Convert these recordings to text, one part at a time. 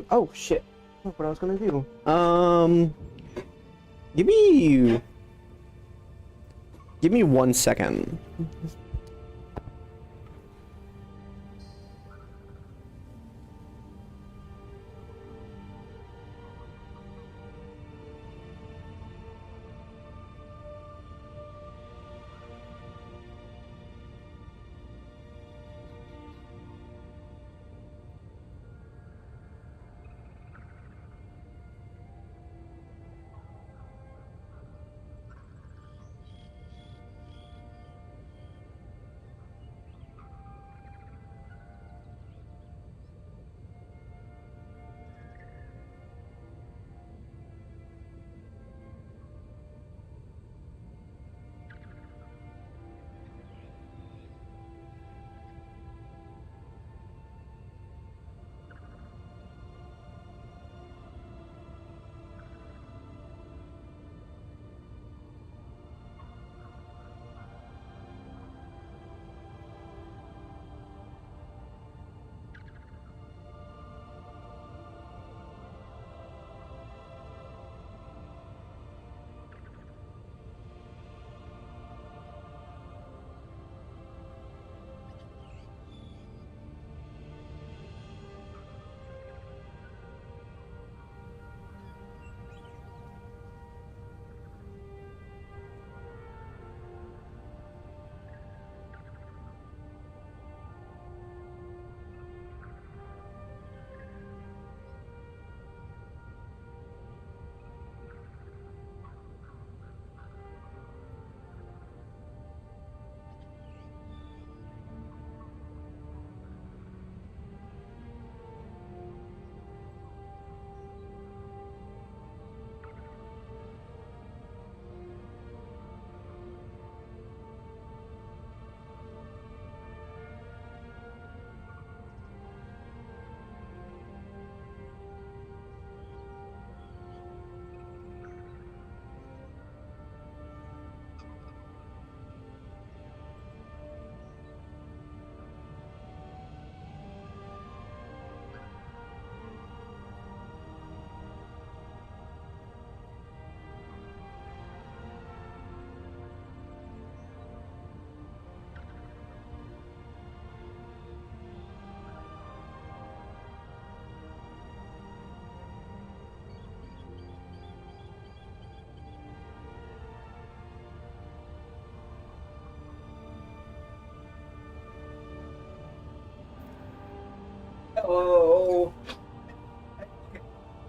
Oh shit! Look what I was gonna do. Give me 1 second.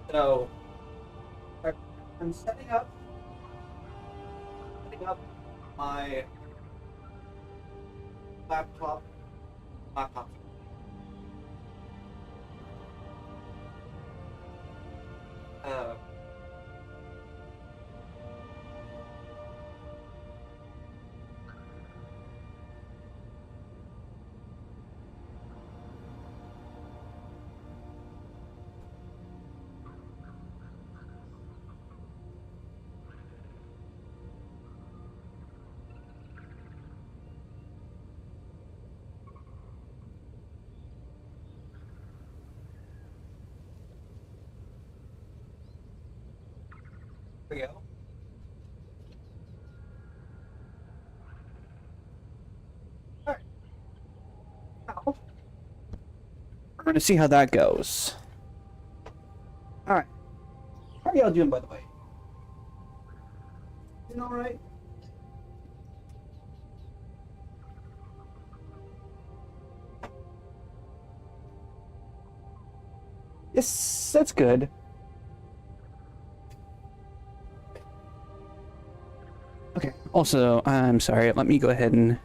Hello. Okay, so I'm setting up my laptop. Uh, Here we go. Alright. Now, we're going to see how that goes. Alright. How are y'all doing, by the way? Doing alright? Yes, that's good. Okay, also, I'm sorry, let me go ahead and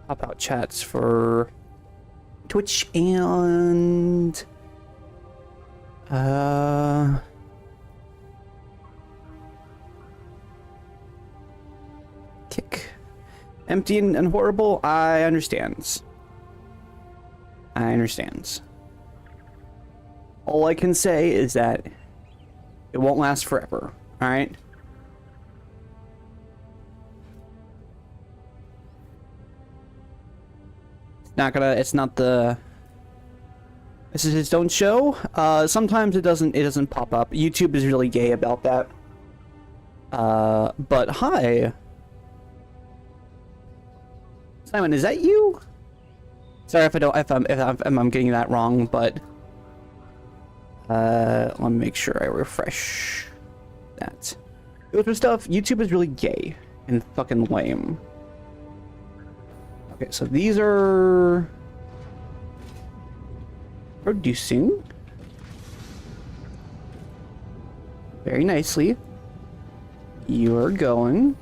pop out chats for Twitch and Kick. Empty and horrible, I understands. I understands. All I can say is that it won't last forever, alright? Not gonna. It's not the. This is his own show. Sometimes it doesn't pop up. YouTube is really gay about that. But hi, Simon. Is that you? Sorry if I don't. If I'm getting that wrong, but. Let me make sure I refresh that. Filter stuff. YouTube is really gay and fucking lame. Okay, so these are producing very nicely. You are going,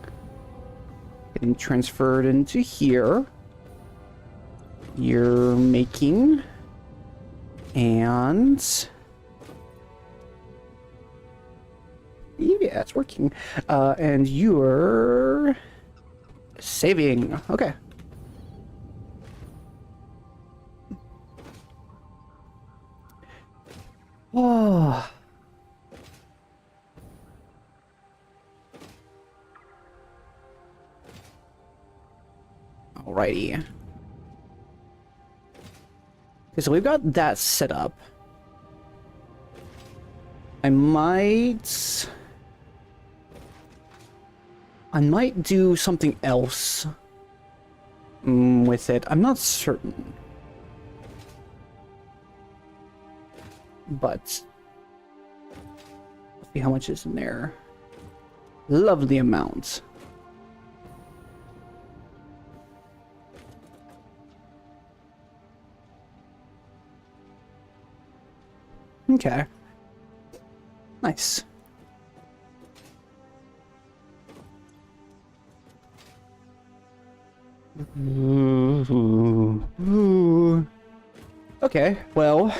getting transferred into here. You're making, and yeah, it's working. And you're saving. Okay. Oh. Alrighty. Okay, so we've got that set up. I might do something else with it. I'm not certain. But let's see how much is in there. Lovely amount. Okay. Nice. Ooh. Okay, well.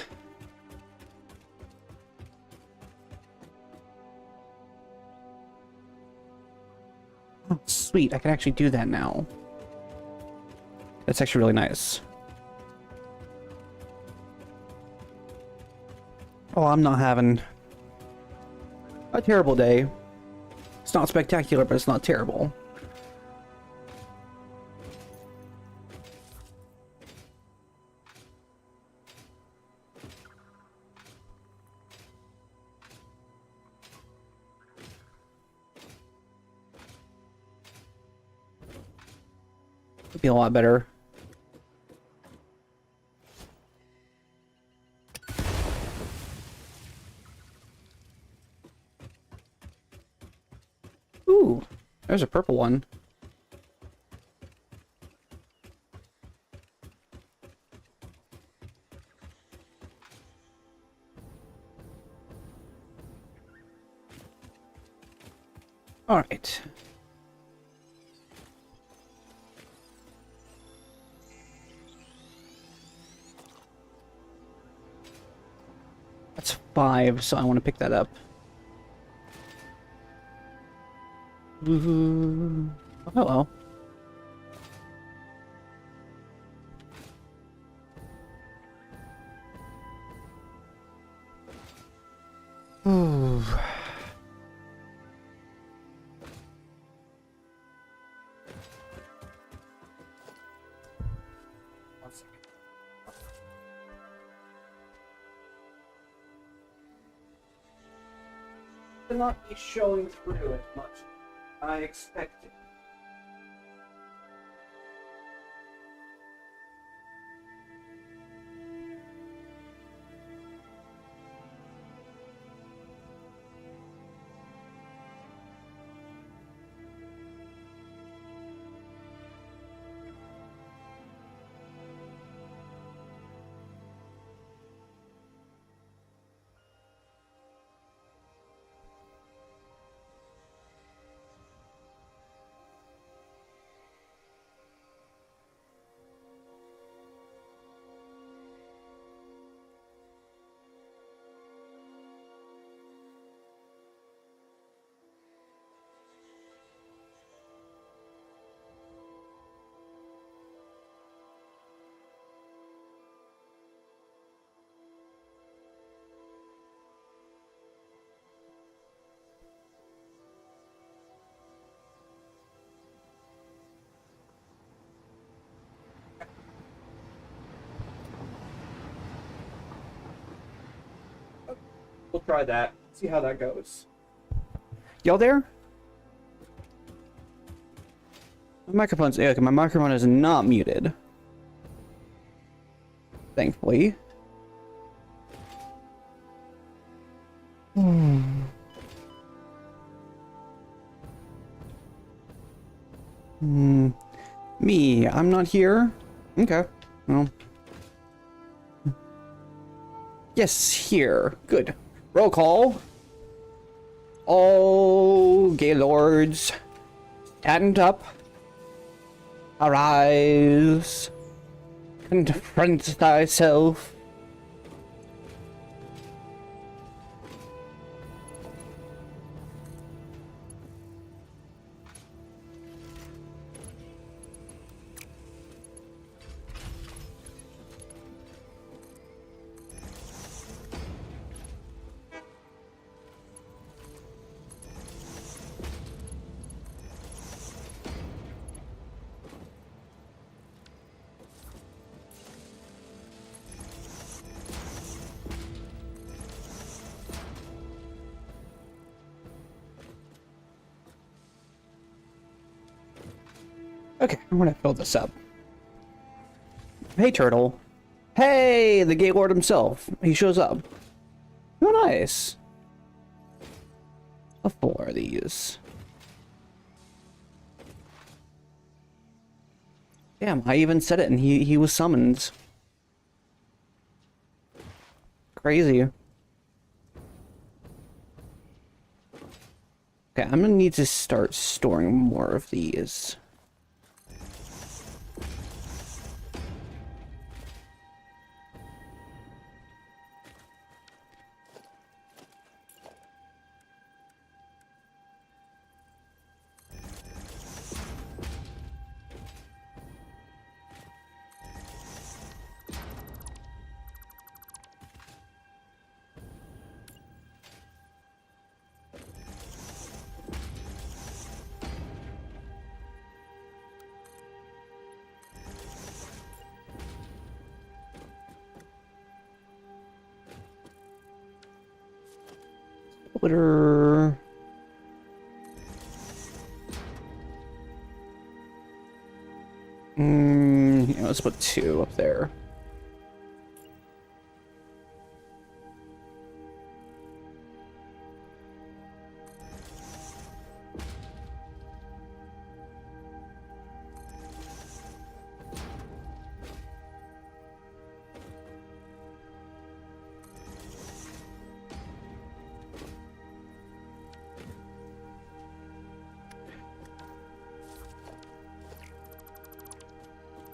Oh, sweet, I can actually do that now. That's actually really nice. Oh, I'm not having a terrible day. It's not spectacular, but it's not terrible. It'd be a lot better. Ooh, there's a purple one. All right. That's 5, so I want to pick that up. Oh, hello. Ooh. One second. To not be showing through as much as I expected. try that. See how that goes. Y'all there? My microphone's... Yeah, okay, my microphone is not muted. Thankfully. Me, I'm not here? Okay. Well. Yes, here. Good. Roll call. All gaylords, stand up. Arise. Confront thyself. Okay, I'm gonna fill this up. Hey, Turtle. Hey, the Gaylord himself. He shows up. Oh, nice. How full are these? Damn, I even said it and he was summoned. Crazy. Okay, I'm gonna need to start storing more of these. Twitter. Yeah, let's put 2 up there.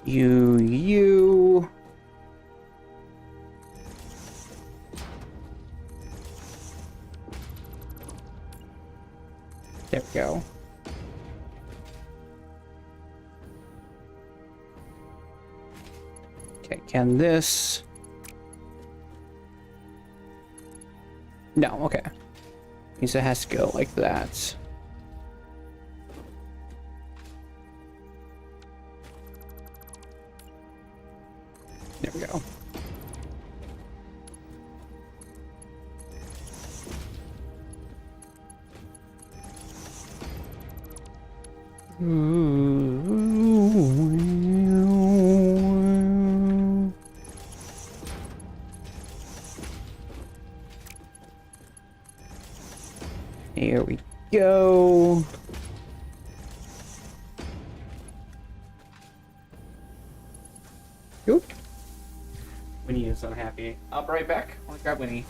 You. There we go. Okay, can this... No, okay. Means it has to go like that. There we go. Here we go. Oop. Winnie is unhappy. I'll be right back. I'll grab Winnie.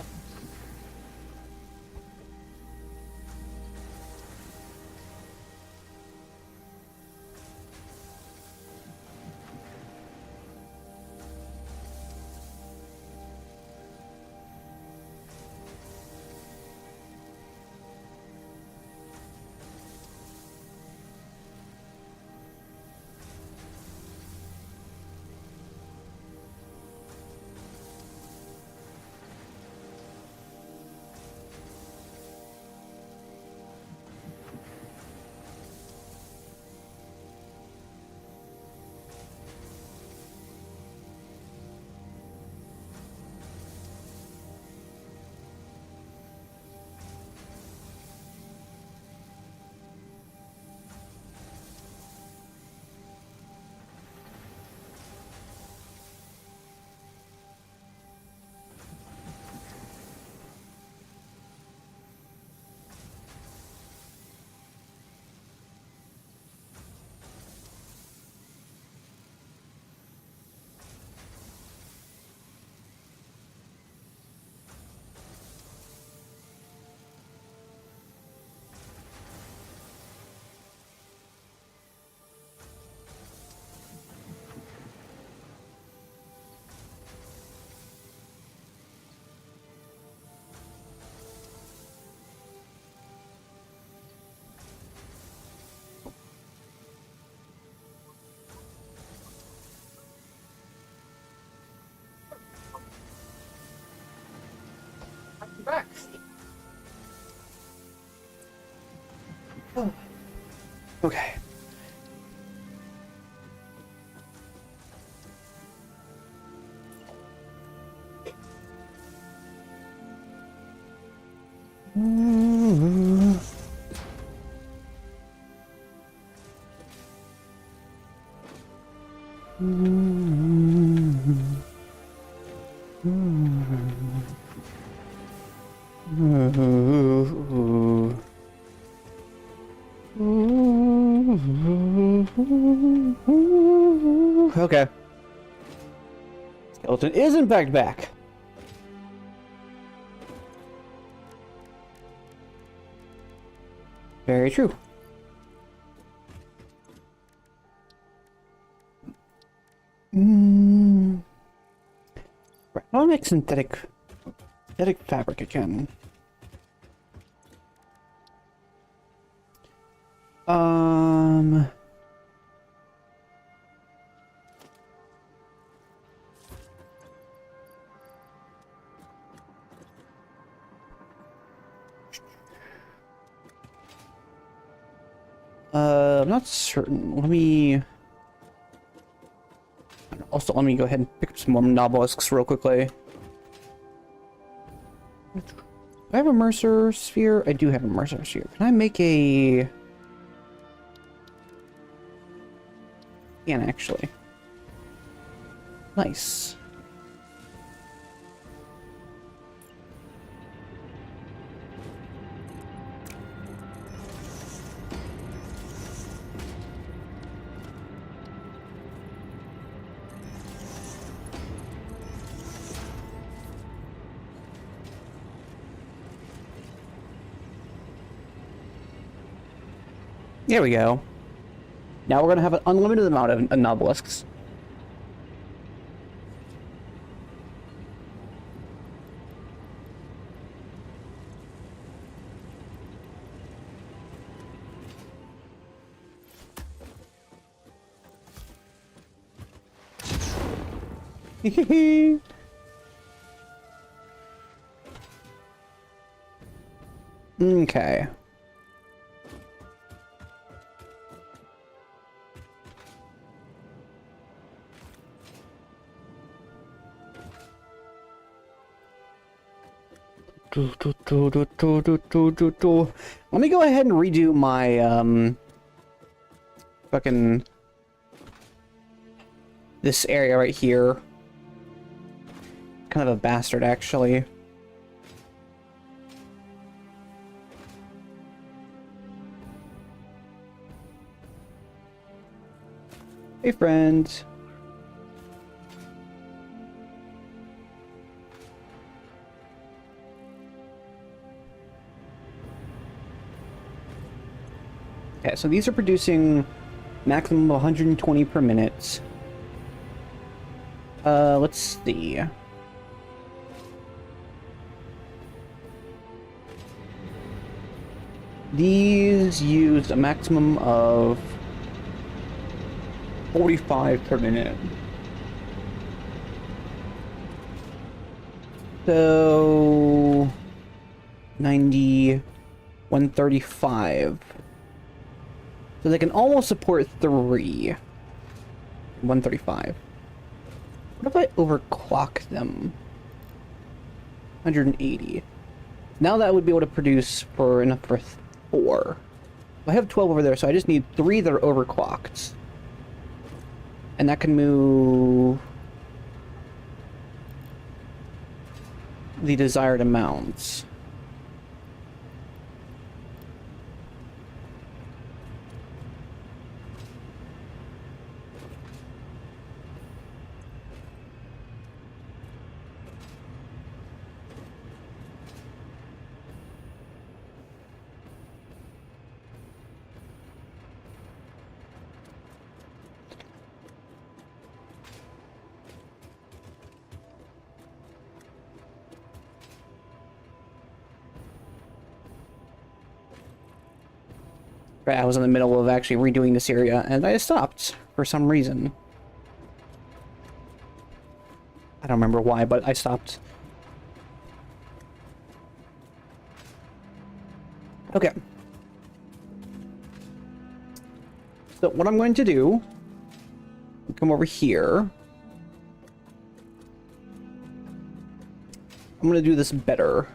Okay. Okay. Skeleton is in fact back. Very true. Right. I'll make synthetic fabric again. I'm not certain. Let me go ahead and pick up some more nobelisks real quickly. Do I have a Mercer sphere? I do have a Mercer sphere. Can I make a... Can actually. Nice. There we go. Now we're gonna have an unlimited amount of nobelisks. Okay. Let me go ahead and redo my fucking this area right here. Kind of a bastard, actually. Hey, friend. Okay, so these are producing maximum of 120 per minute. Let's see. These use a maximum of 45 per minute. So 90, 135. So they can almost support 3. 135. What if I overclock them? 180. Now that would be able to produce for enough for 4. I have 12 over there, so I just need 3 that are overclocked. And that can move the desired amounts. I was in the middle of actually redoing this area, and I stopped for some reason. I don't remember why, but I stopped. Okay. So what I'm going to do, come over here. I'm going to do this better.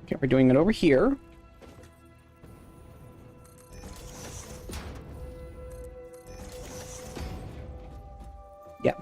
Okay, we're doing it over here. Yeah.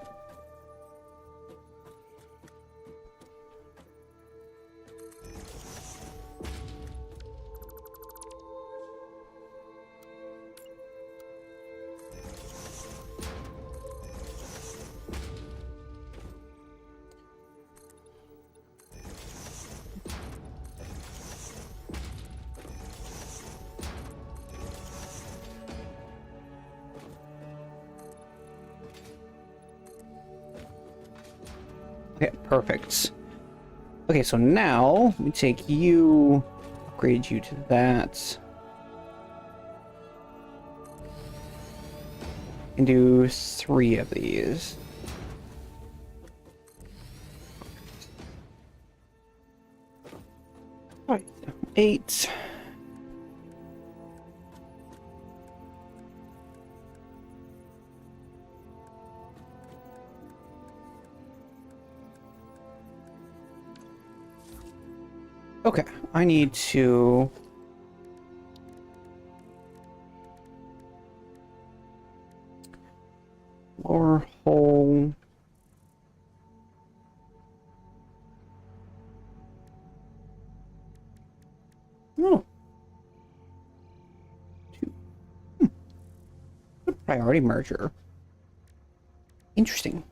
Okay, perfect. Okay, so now we take you, upgrade you to that, and do 3 of these. All right, 8. Okay, I need to... lower hole... Oh. 2. Priority merger. Interesting.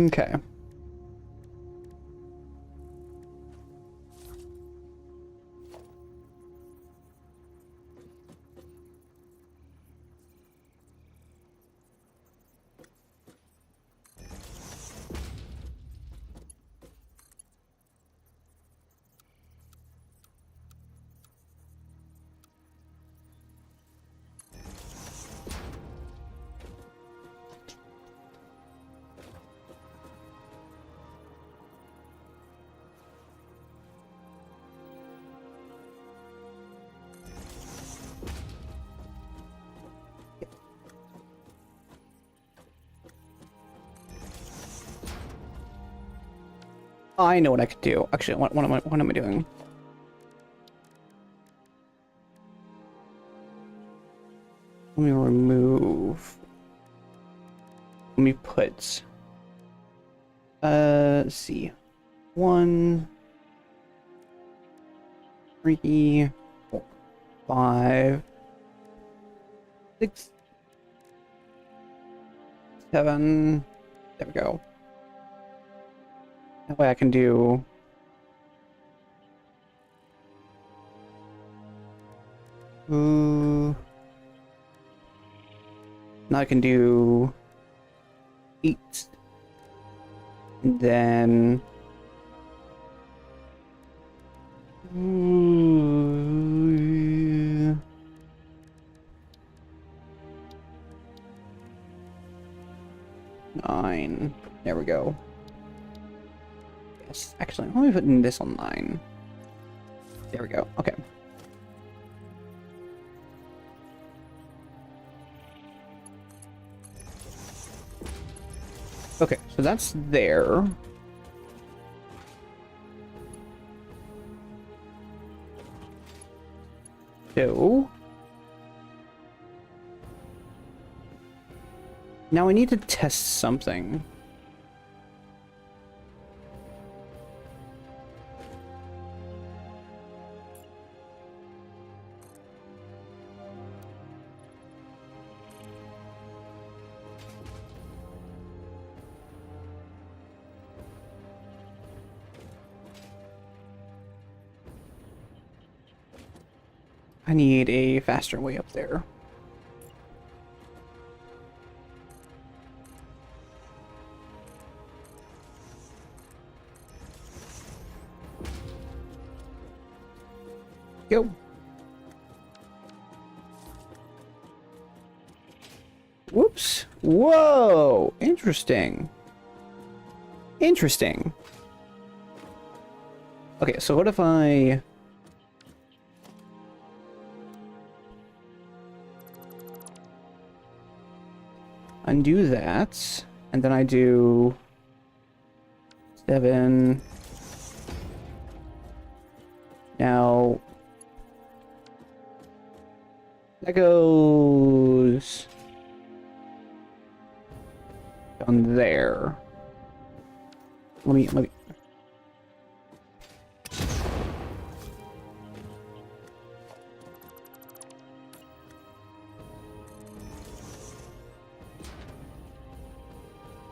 Okay. I know what I could do. Actually, what am I doing? Let me remove. Let me put. Let's see. 1, 3, 4, 5, 6, 7. There we go. That way I can do... Ooh. Now I can do 8. And then... Ooh. 9. There we go. Yes, actually, let me put this on 9. There we go. Okay. Okay, so that's there. So now I need to test something. I need a faster way up there. Go. Whoops. Whoa. Interesting. Interesting. Okay, so what if I... undo that, and then I do 7. Now that goes down there. Let me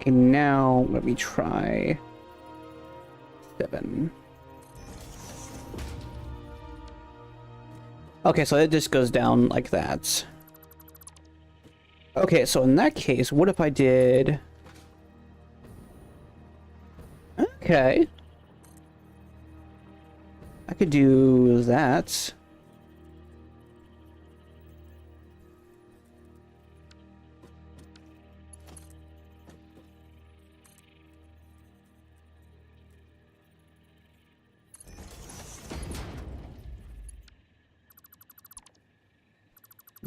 okay, now let me try 7. Okay, so it just goes down like that. Okay, so in that case, what if I did... Okay. I could do that.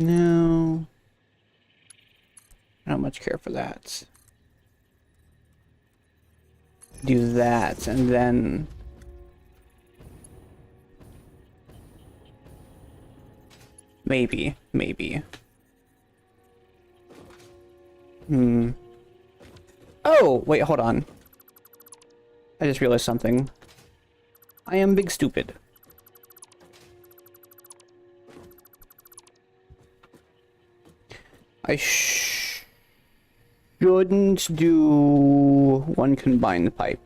No. I don't much care for that. Do that, and then... Maybe. Oh, wait, hold on. I just realized something. I am big stupid. I shouldn't do one combined pipe.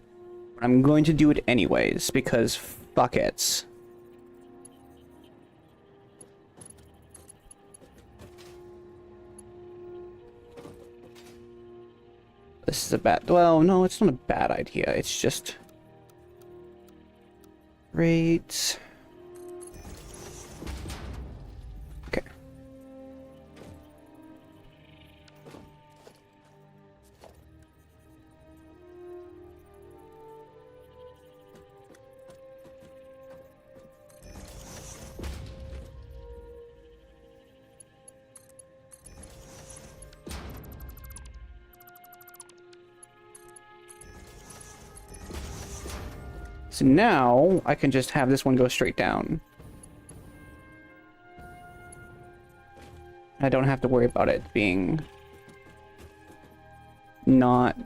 But I'm going to do it anyways, because fuck it. This is a bad... Well, no, it's not a bad idea. It's just... Great. Okay. So now I can just have this one go straight down. I don't have to worry about it being not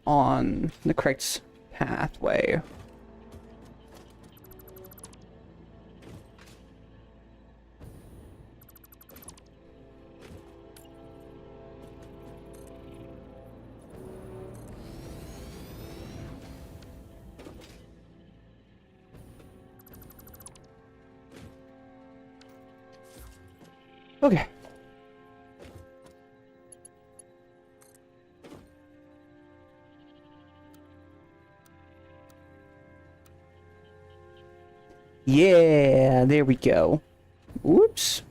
on the correct pathway. Okay. Yeah, there we go. Whoops.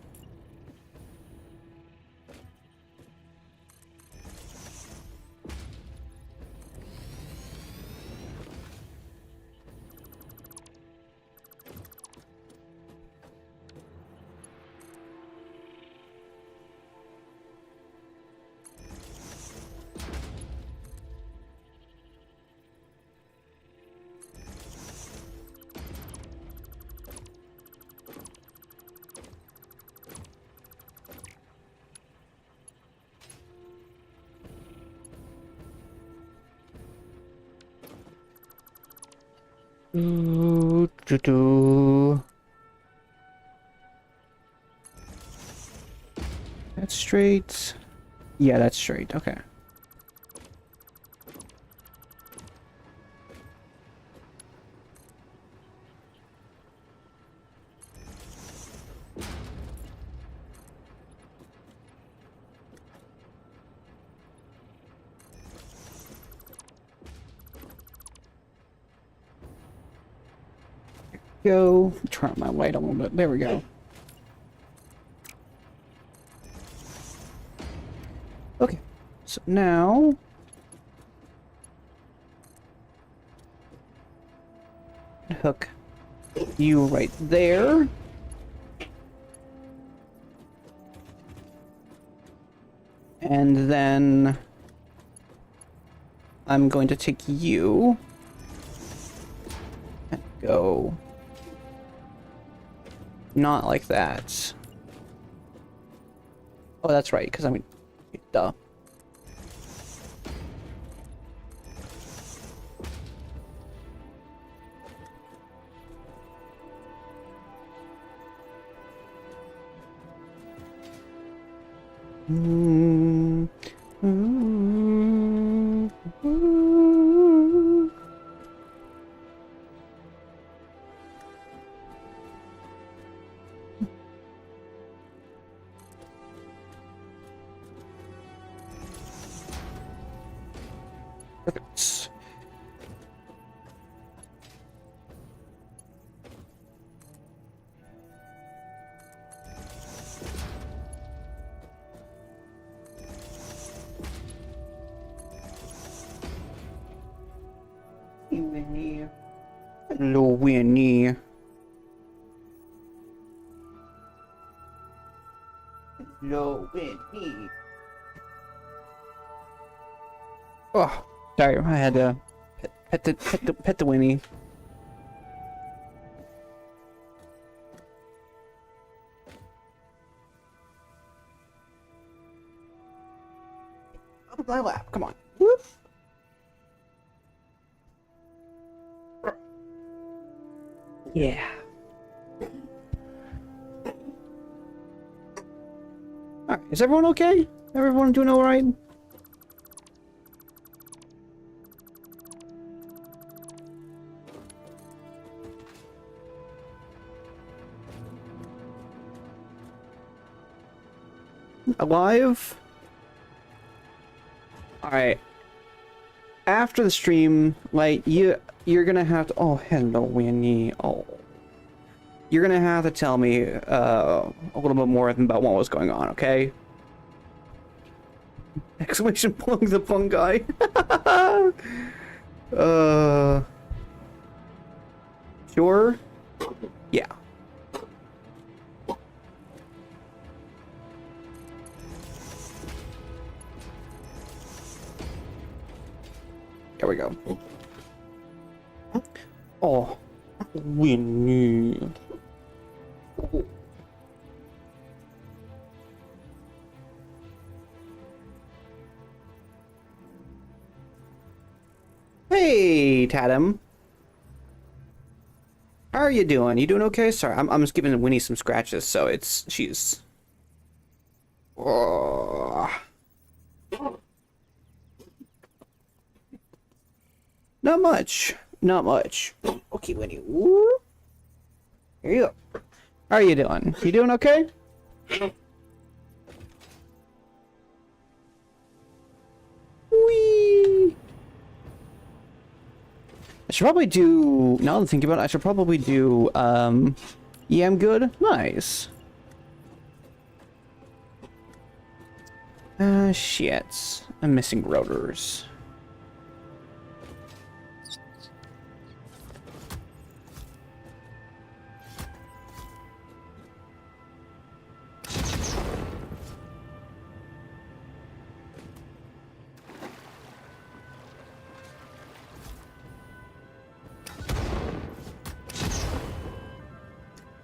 That's straight. Yeah, that's straight. Okay. go. Turn my light a little bit. There we go. Okay, so now hook you right there. And then I'm going to take you and go not like that. Oh, that's right, because I'm duh. Perfect. Winnie. Hello, Winnie. Hello, Winnie. Oh, sorry, I had to pet the Winnie. Up my lap, come on. Whoop. Yeah. Alright, is everyone okay? Everyone doing alright? Alive? Alright. After the stream, like, you're gonna have to... Oh, hello, Winnie. Oh. You're gonna have to tell me, a little bit more about what was going on, okay? Exclamation point, the fungi. Sure? Yeah. There we go. Oh, Winnie. Oh. Hey, Tatum. How are you doing? You doing okay? Sorry, I'm just giving Winnie some scratches, so she's. Oh. Not much. Not much. Okay, Winnie. Woo. Here you go. How are you doing? You doing okay? Whee! I should probably do... Now that I'm thinking about it, I should probably do... Yeah, I'm good. Nice. Shit. I'm missing rotors.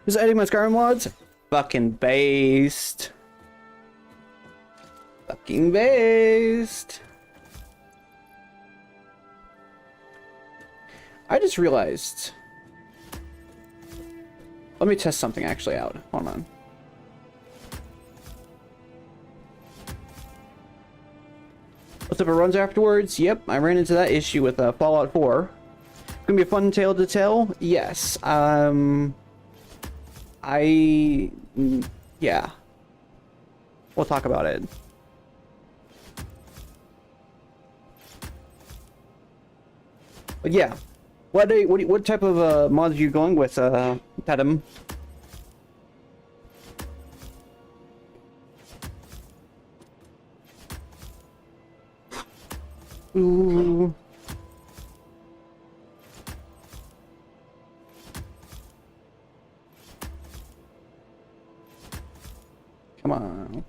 Who's editing my Skyrim mods? Fucking based. Fucking based. I just realized. Let me test something actually out. Hold on. What's up, it runs afterwards? Yep, I ran into that issue with Fallout 4. Gonna be a fun tale to tell? Yes. Yeah. We'll talk about it. But yeah. What type of mods are you going with, Tatum? Ooh. Come on.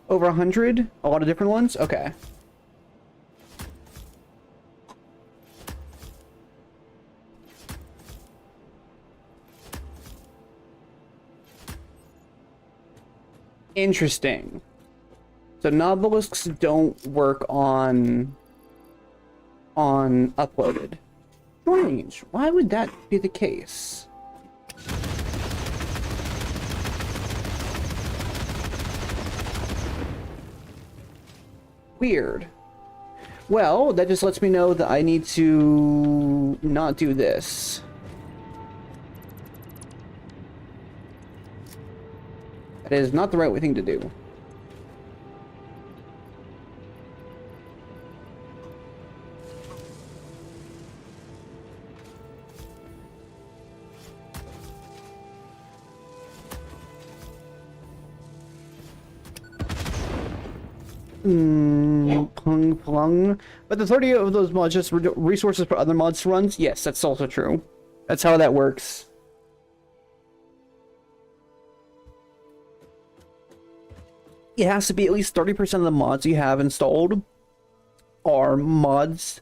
Over 100? A lot of different ones? Okay. Interesting. So novelisks don't work on uploaded. Strange. Why would that be the case? Weird. Well, that just lets me know that I need to not do this. That is not the right thing to do. Plung. But the 30 of those mods just resources for other mods to run? Yes, that's also true. That's how that works. It has to be at least 30% of the mods you have installed are mods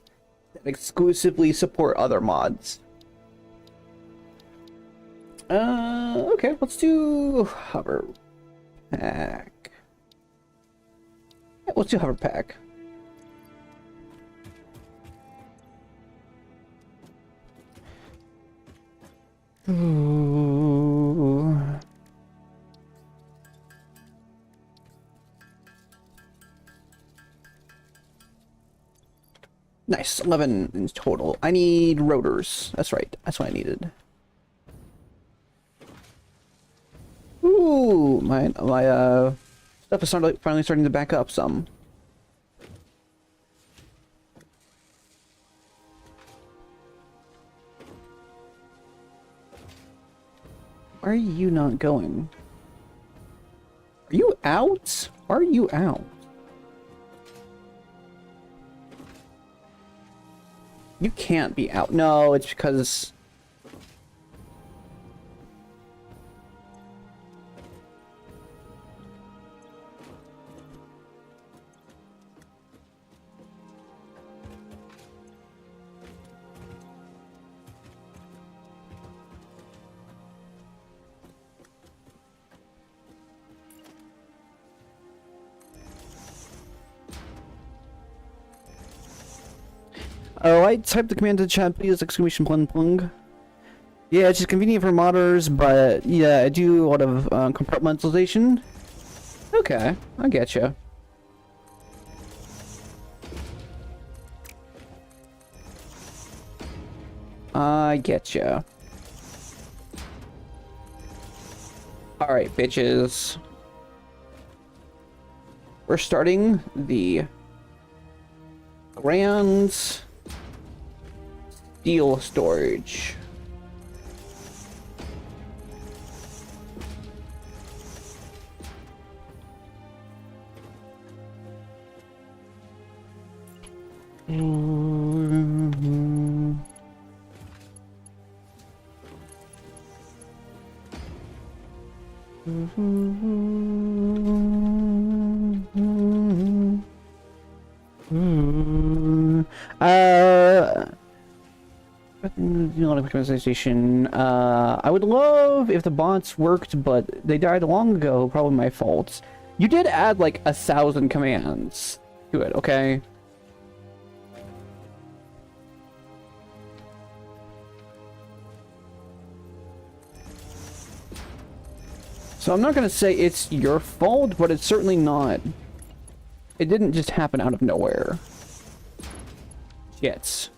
that exclusively support other mods. Okay, let's do hover pack. Yeah, let's do hover pack. Ooh. Nice, 11 in total. I need rotors. That's right. That's what I needed. Ooh, my stuff is finally starting to back up some. Why are you not going? Are you out? Why are you out? You can't be out. No, it's because... Oh, I typed the command to chat, please, exclamation plung plung. Yeah, it's just convenient for modders, but yeah, I do a lot of compartmentalization. Okay, I get you. I get you. Alright, bitches. We're starting the grand steel storage. I would love if the bots worked, but they died long ago. Probably my fault. You did add like 1,000 commands to it, okay? So I'm not gonna say it's your fault, but it's certainly not. It didn't just happen out of nowhere. Shit.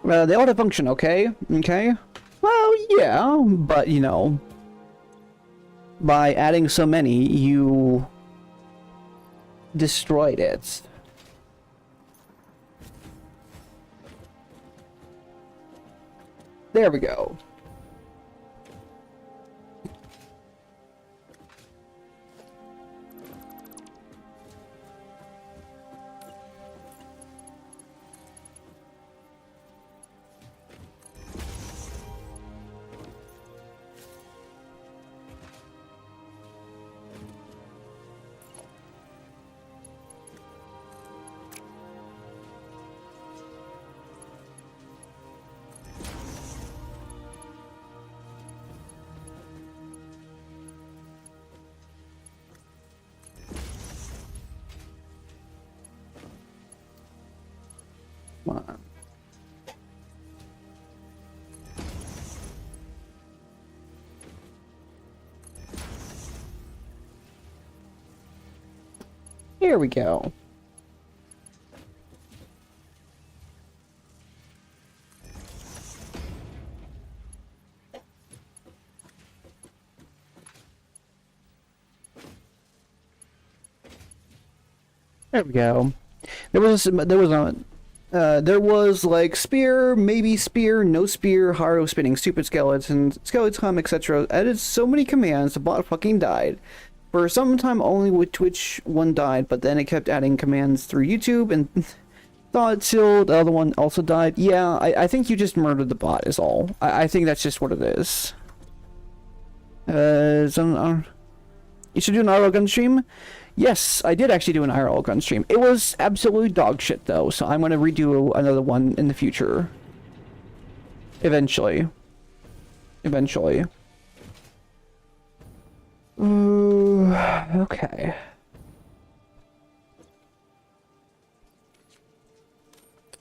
They ought to function, okay? Okay? Well, yeah, but, you know, by adding so many, you destroyed it. There we go. Come on. Here we go. There we go. There was like spear, maybe spear, no spear, Haro spinning stupid skeleton, skeleton, etc. Added so many commands, the bot fucking died. For some time only with Twitch one died, but then it kept adding commands through YouTube and thought till the other one also died. Yeah, I think you just murdered the bot is all. I think that's just what it is. You should do an IRL gun stream? Yes, I did actually do an IRL gun stream. It was absolutely dog shit though, so I'm gonna redo another one in the future. Eventually. Eventually. Ooh, okay.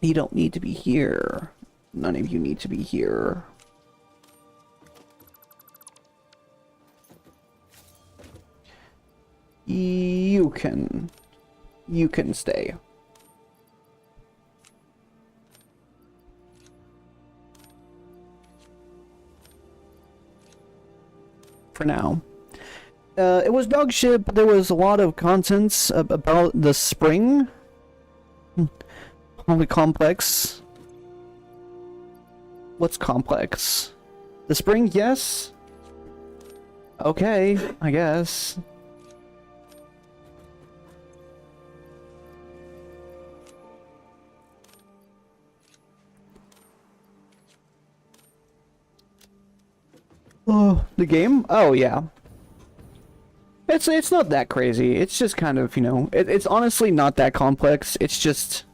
You don't need to be here. None of you need to be here. You can stay. For now. It was dog shit, but there was a lot of contents about the spring. Only complex. What's complex? The spring, yes? Okay, I guess. Oh, the game? Oh, yeah. It's not that crazy. It's just kind of, you know, it's honestly not that complex. It's just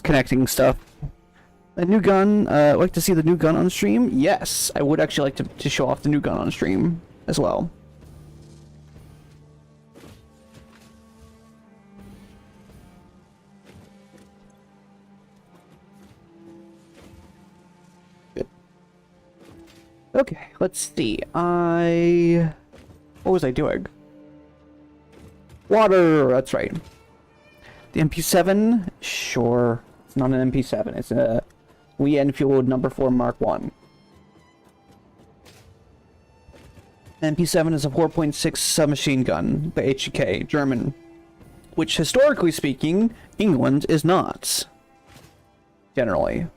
connecting stuff. A new gun, like to see the new gun on stream? Yes, I would actually like to show off the new gun on stream as well. Good. Okay, let's see. What was I doing? Water, that's right. The MP7? Sure. It's not an MP7, it's a Wii Enfield number 4 Mark 1. MP7 is a 4.6 submachine gun by HK, German. Which, historically speaking, England is not. Generally.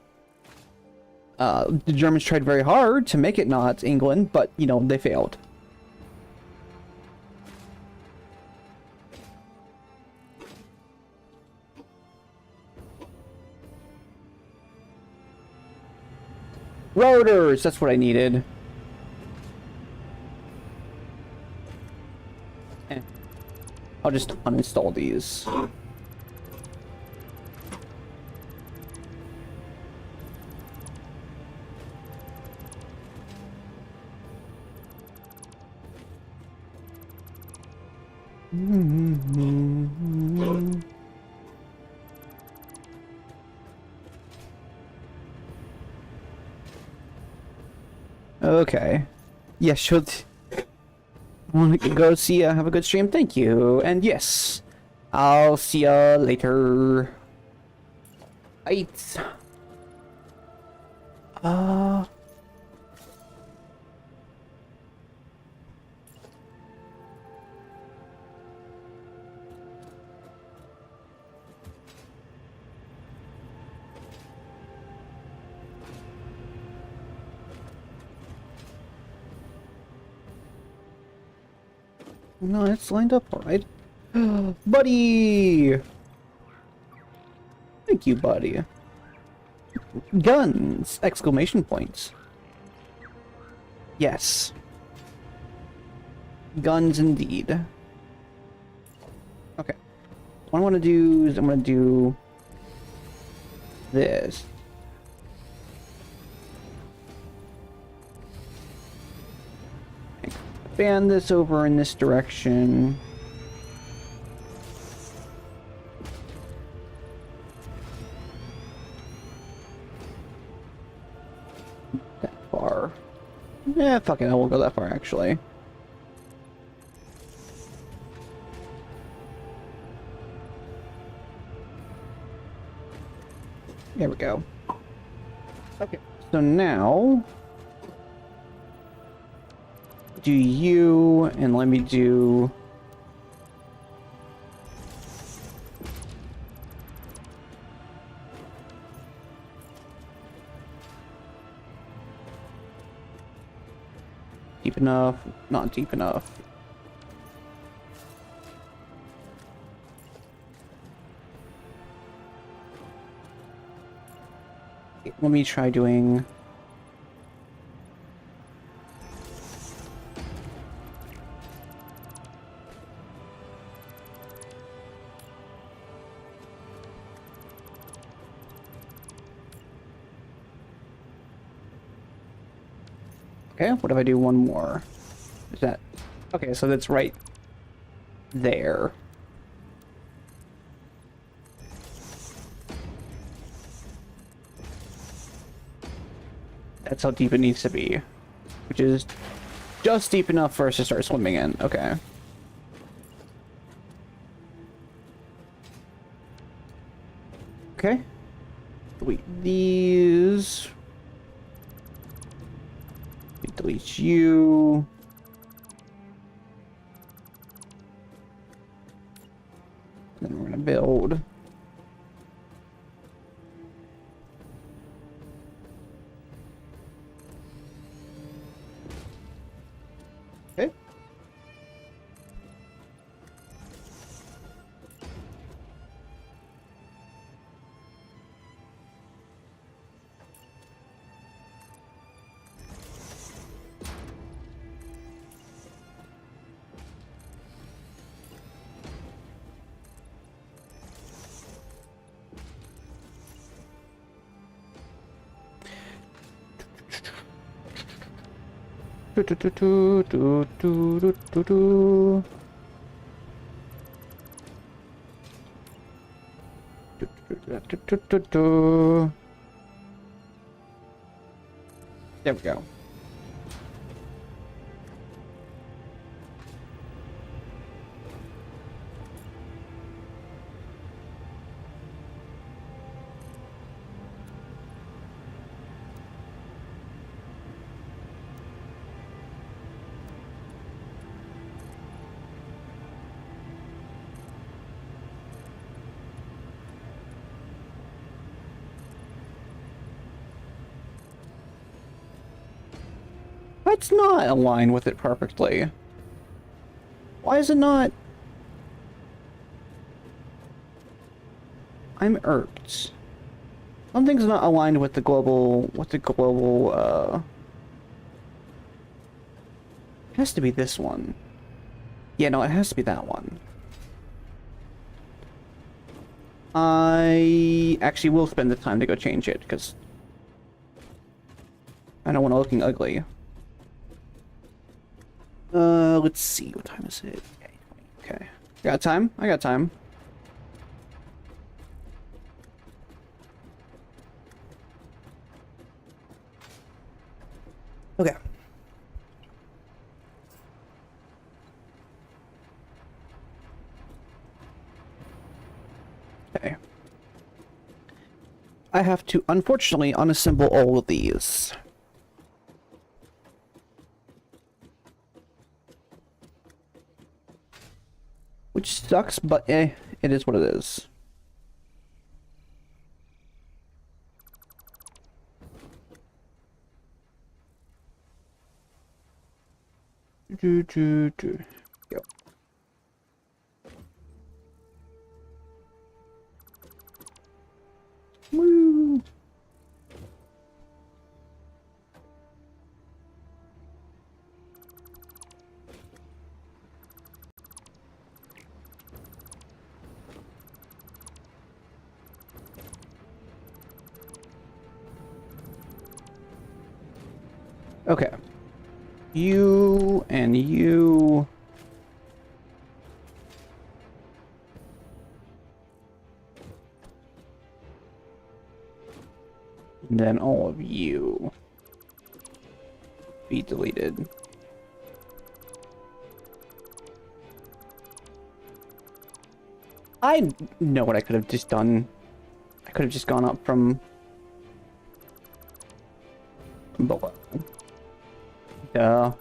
The Germans tried very hard to make it not England, but, you know, they failed. Rotors! That's what I needed. I'll just uninstall these. Okay. Yeah, should want to go see ya. Have a good stream. Thank you. And yes, I'll see ya later. Right. Uh... No, it's lined up all right. Buddy! Thank you, buddy. Guns! Exclamation points. Yes. Guns indeed. Okay. What I want to do is I'm going to do this. Expand this over in this direction. That far. Yeah, fuck it, I won't go that far actually. There we go. Okay, so now do you, and let me do deep enough, not deep enough. Let me try doing okay, what if I do one more? Is that okay, so that's right there. That's how deep it needs to be, which is just deep enough for us to start swimming in. Okay. Okay. Delete these. Delete you. Then we're gonna build. Okay. Do, do, do, do, do, do, do, do, do. Do, do, do, do, do, do. There we go. That's not aligned with it perfectly. Why is it not? I'm irked. Something's not aligned with the global, it has to be this one. Yeah, no, it has to be that one. I actually will spend the time to go change it, because I don't want it looking ugly. Let's see, what time is it? Okay. Got time? I got time. Okay. Okay. I have to, unfortunately, unassemble all of these. Which sucks, but it is what it is. Go. Woo. Okay. You and you. And then all of you be deleted. I know what I could have just done. I could have just gone up from below. Duh.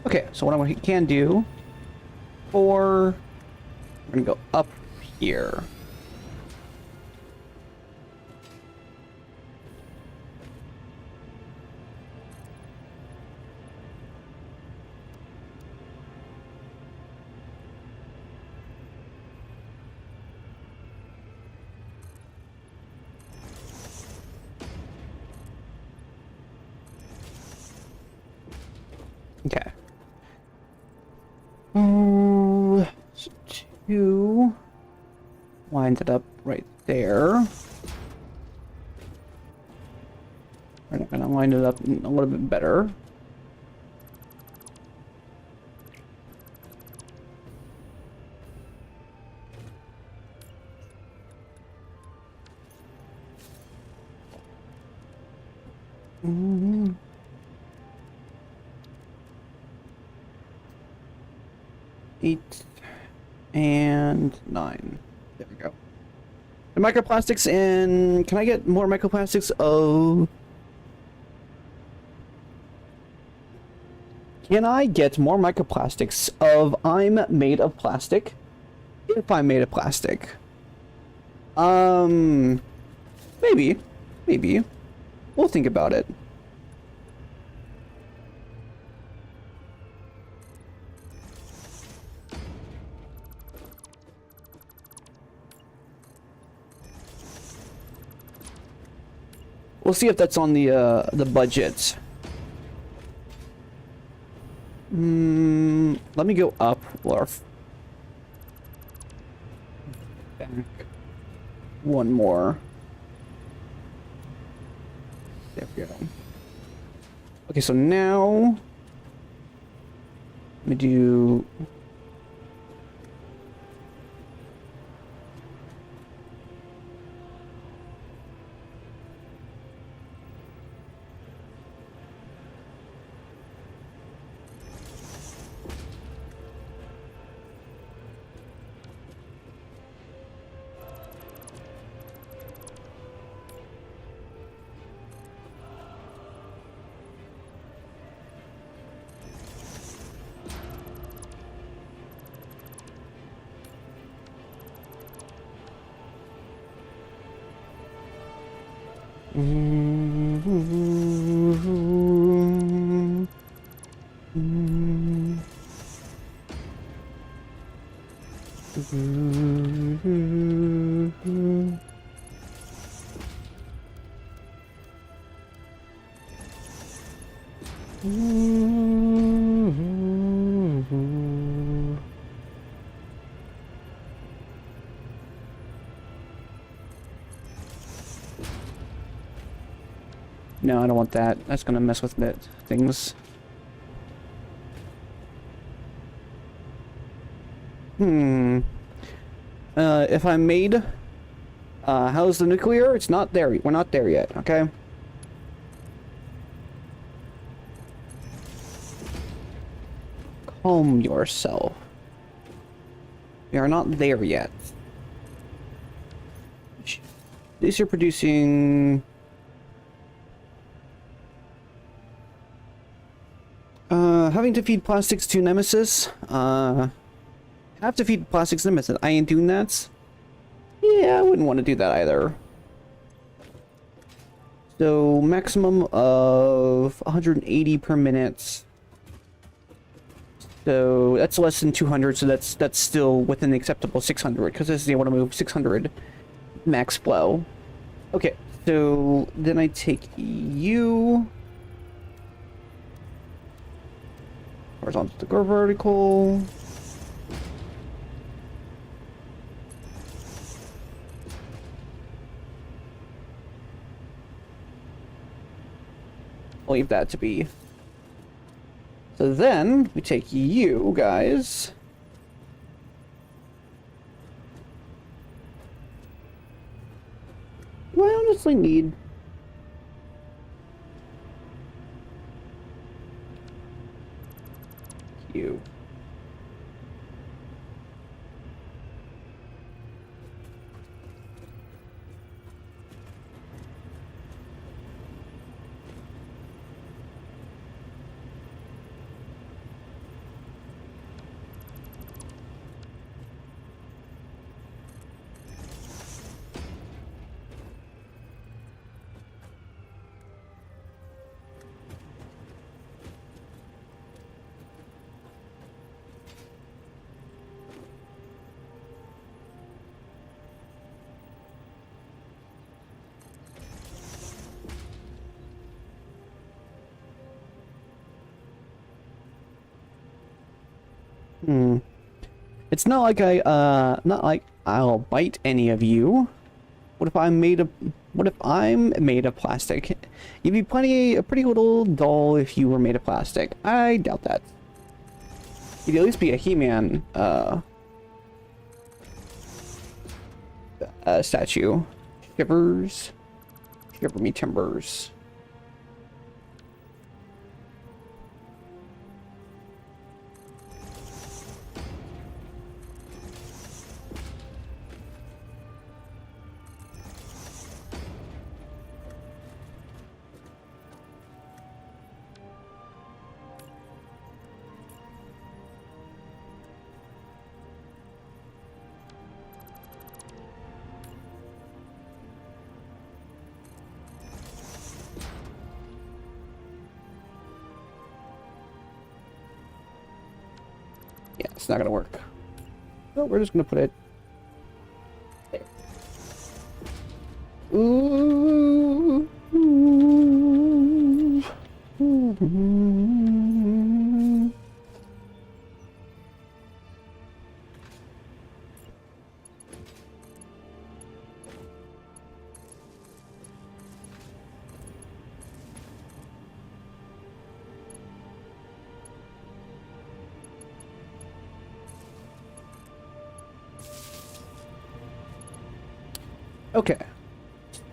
Okay, so what I can do, we're gonna go up here. Okay. So 2 lines it up right there. We're gonna line it up a little bit better. Mm-hmm. 8 and 9. There we go. The microplastics in. Can I get more microplastics of? Can I get more microplastics of I'm made of plastic? If I'm made of plastic. Maybe. Maybe. We'll think about it. We'll see if that's on the budget. Let me go up or back one more. There we go. Okay, so now let me do. No, I don't want that. That's gonna mess with things. If I'm made, how's the nuclear? It's not there. We're not there yet, okay? Calm yourself. We are not there yet. At least you're producing... having to feed plastics to Nemesis. Have to feed plastics to Nemesis. I ain't doing that. Yeah, I wouldn't want to do that either. So, maximum of 180 per minute. So, that's less than 200, so that's still within the acceptable 600, because this is able to move 600 max flow. Okay, so then I take you... horizontal to go vertical. I'll leave that to be. So then we take you guys. Do I honestly need... you? It's not like not like I'll bite any of you. What if I'm made of plastic? You'd be a pretty little dull if you were made of plastic. I doubt that. You'd at least be a He-Man, statue. Shivers. Shiver me timbers. Yeah, it's not gonna work. So we're just gonna put it there. Ooh. Ooh. Ooh. Okay,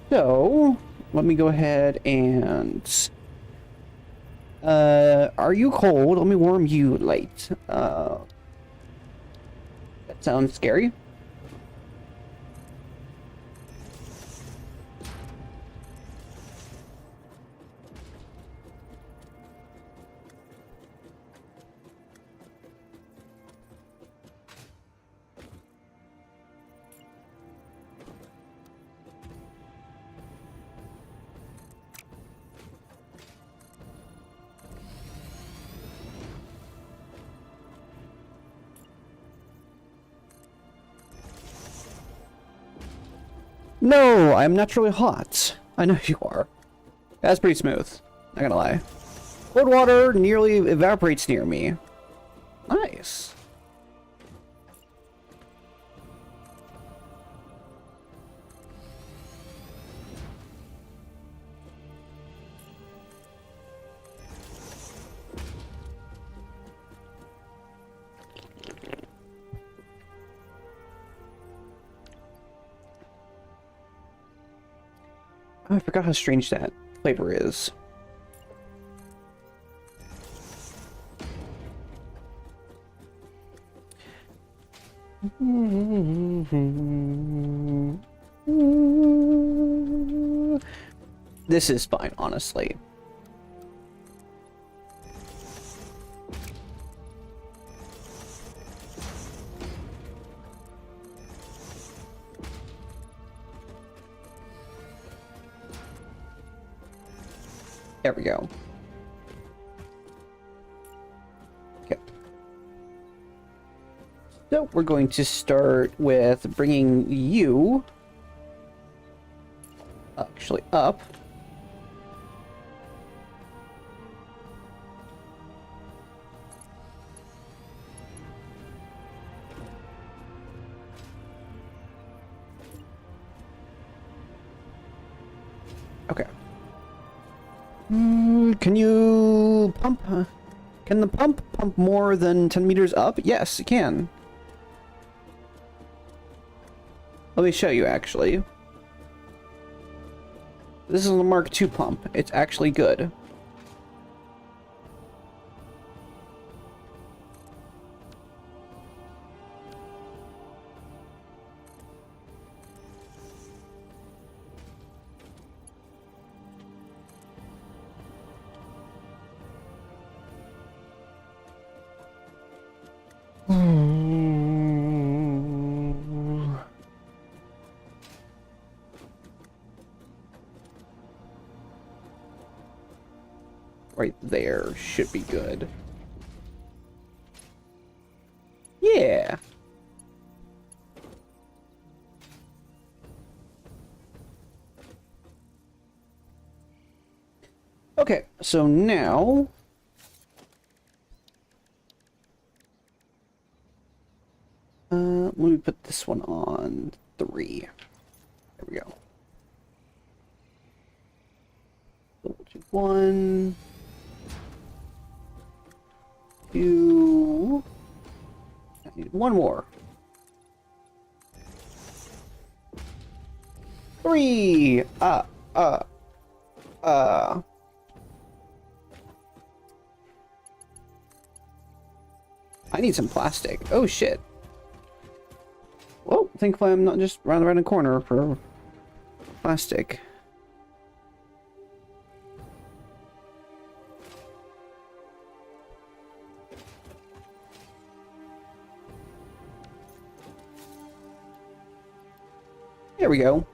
so let me go ahead and are you cold? Let me warm you light. That sounds scary. No, I'm naturally hot. I know you are. That's pretty smooth. Not gonna lie. Cold water nearly evaporates near me. Nice. Oh, I forgot how strange that flavor is. This is fine, honestly. There we go. Okay. So we're going to start with bringing you actually up. Okay. Can you pump? Can the pump more than 10 meters up? Yes, it can. Let me show you, actually. This is a Mark II pump. It's actually good. Right there should be good. Yeah. Okay, so now let me put this one on 3. There we go. 1, 2. I need one more. 3. I need some plastic. Oh shit. Well, thankfully I'm not just running around a corner for plastic. There we go.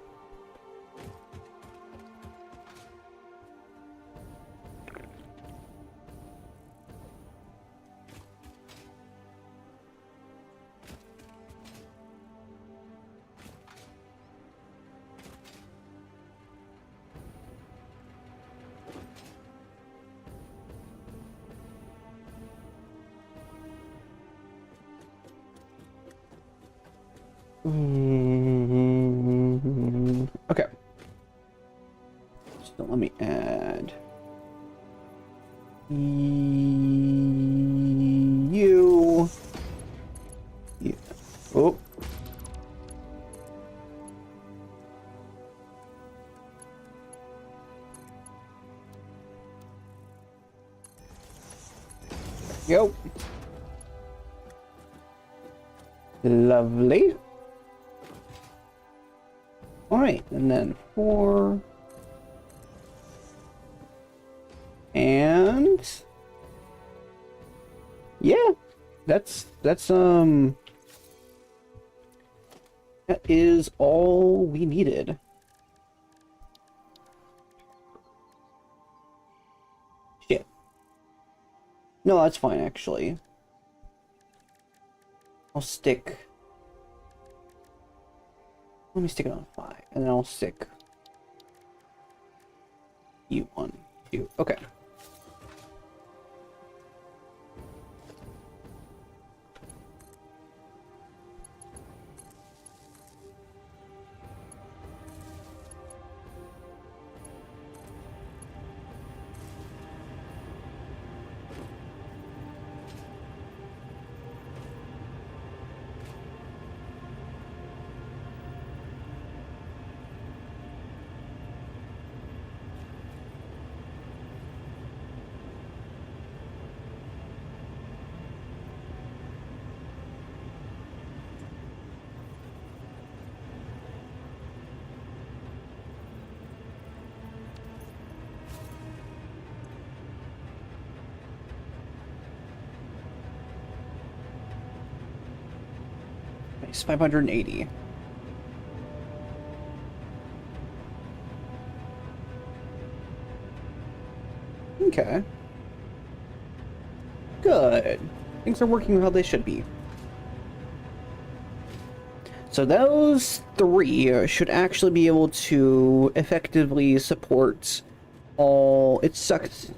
Okay. So let me add you. Yeah. Oh. Go. Lovely. All right, and then 4. And yeah, that is all we needed. Shit. No, that's fine actually. I'll stick. Let me stick it on 5, and then I'll stick you on 2. Okay. It's 580. Okay. Good. Things are working how they should be. So those three should actually be able to effectively support all... It sucks.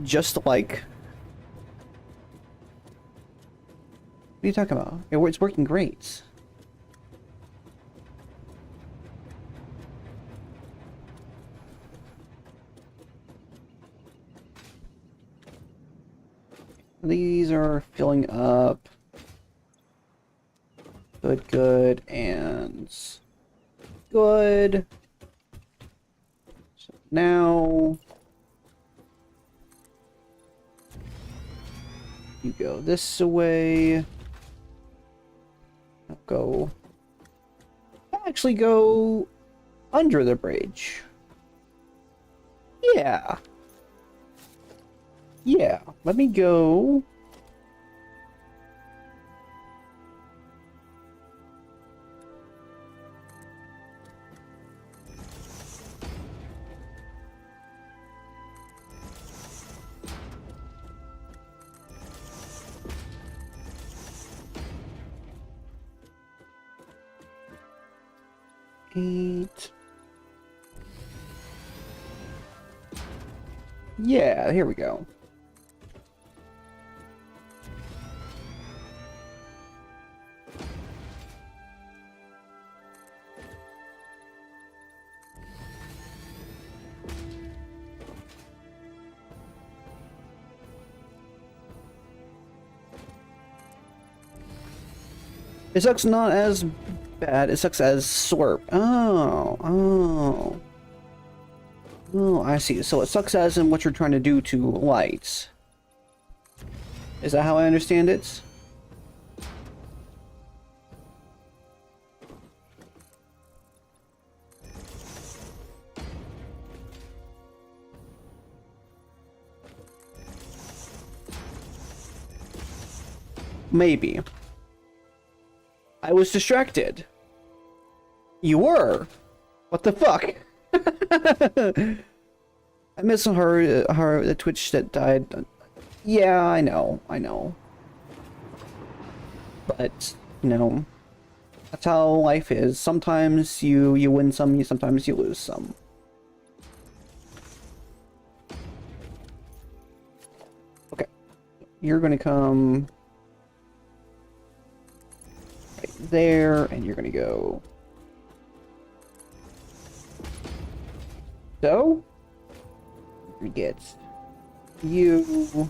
Just like... What are you talking about? It's working great. These are filling up. Good, good, and good. So now you go this way. I'll go. I'll actually go under the bridge. Yeah. Yeah. Let me go. Eight. Yeah, here we go. It sucks not as bad, it sucks as slurp. Oh, I see. So it sucks as in what you're trying to do to lights. Is that how I understand it? Maybe. I was distracted. You were? What the fuck? I miss her the Twitch that died. Yeah, I know. But, you know, that's how life is. Sometimes you win some, sometimes you lose some. Okay. You're gonna come right there, and you're gonna go so. We get you,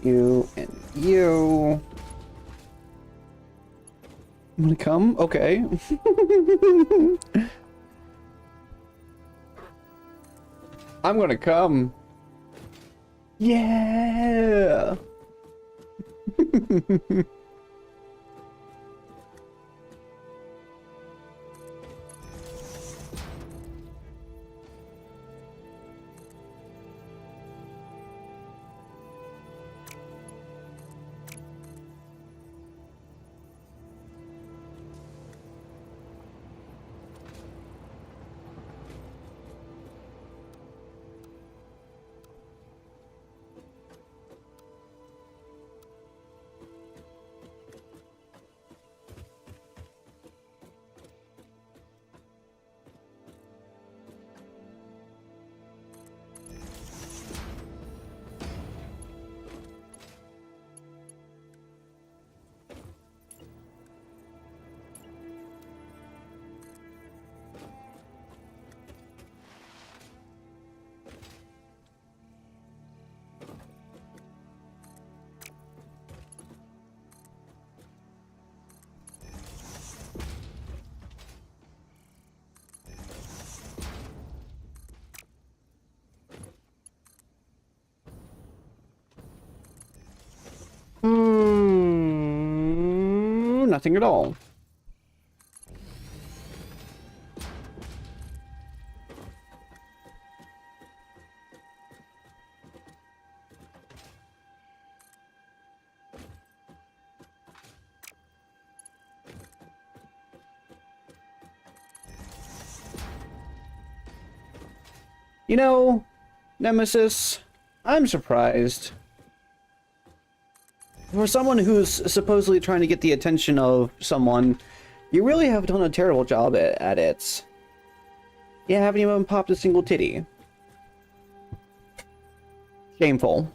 and you. I'm gonna come? Okay. I'm gonna come. Yeah! Nothing at all. You know, Nemesis, I'm surprised. For someone who's supposedly trying to get the attention of someone, you really have done a terrible job at it. You haven't even popped a single titty. Shameful.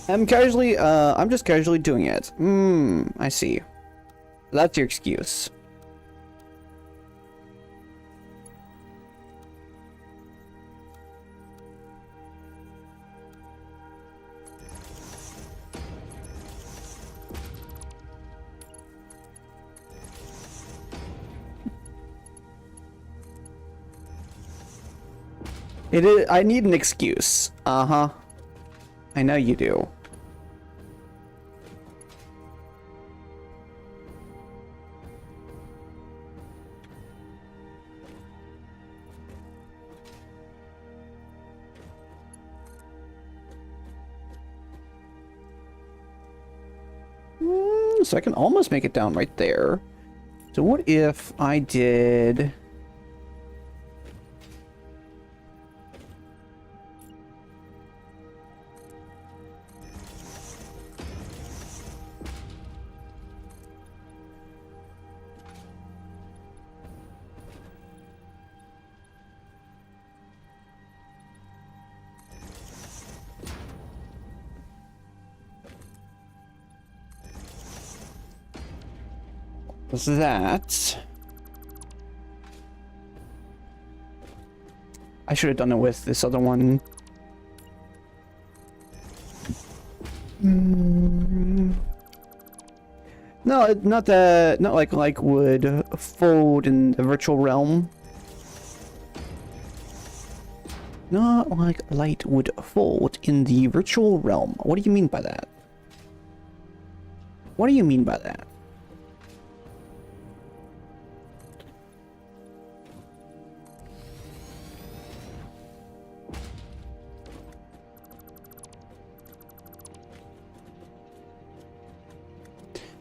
I'm just casually doing it. I see. That's your excuse. It is. I need an excuse. Uh-huh. I know you do. So I can almost make it down right there. So what if I did... that. I should have done it with this other one. No, not that. Not like would fold in the virtual realm. Not like light would fold in the virtual realm. What do you mean by that? What do you mean by that?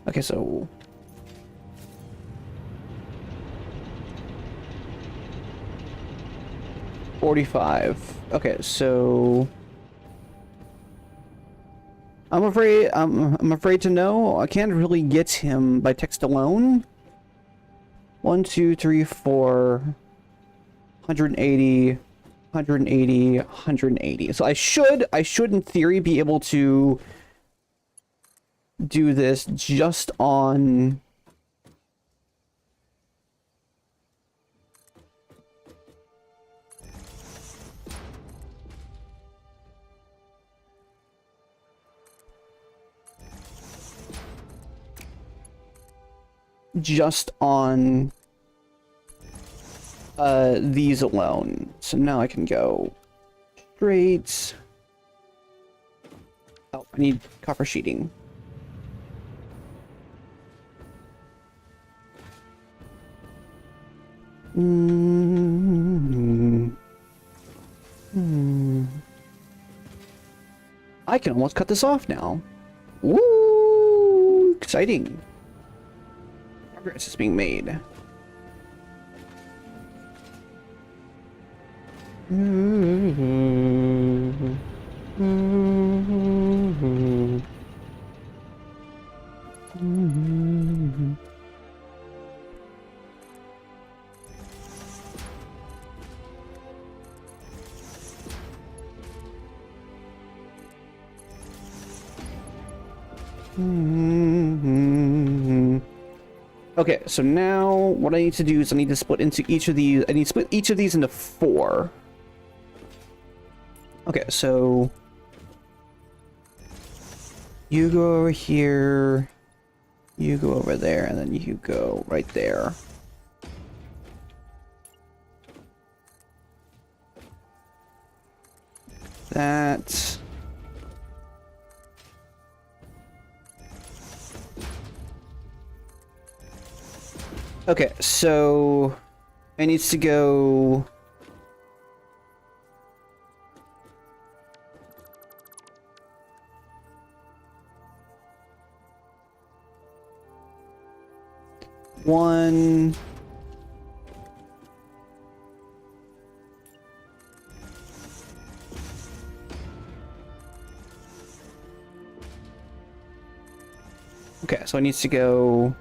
Okay, so... $45. Okay, so... I'm afraid to know. I can't really get him by text alone. 1, 2, 3, 4... 180... 180... 180. So I should in theory be able to... do this just on these alone. So now I can go straight. Oh, I need copper sheeting. I can almost cut this off now. Woo! Exciting. Progress is being made. Okay, so now what I need to do is I need to split into each of these. I need to split each of these into 4. Okay, so you go over here, you go over there, and then you go right there. That. Okay, so it needs to go. One. Okay, so it needs to go.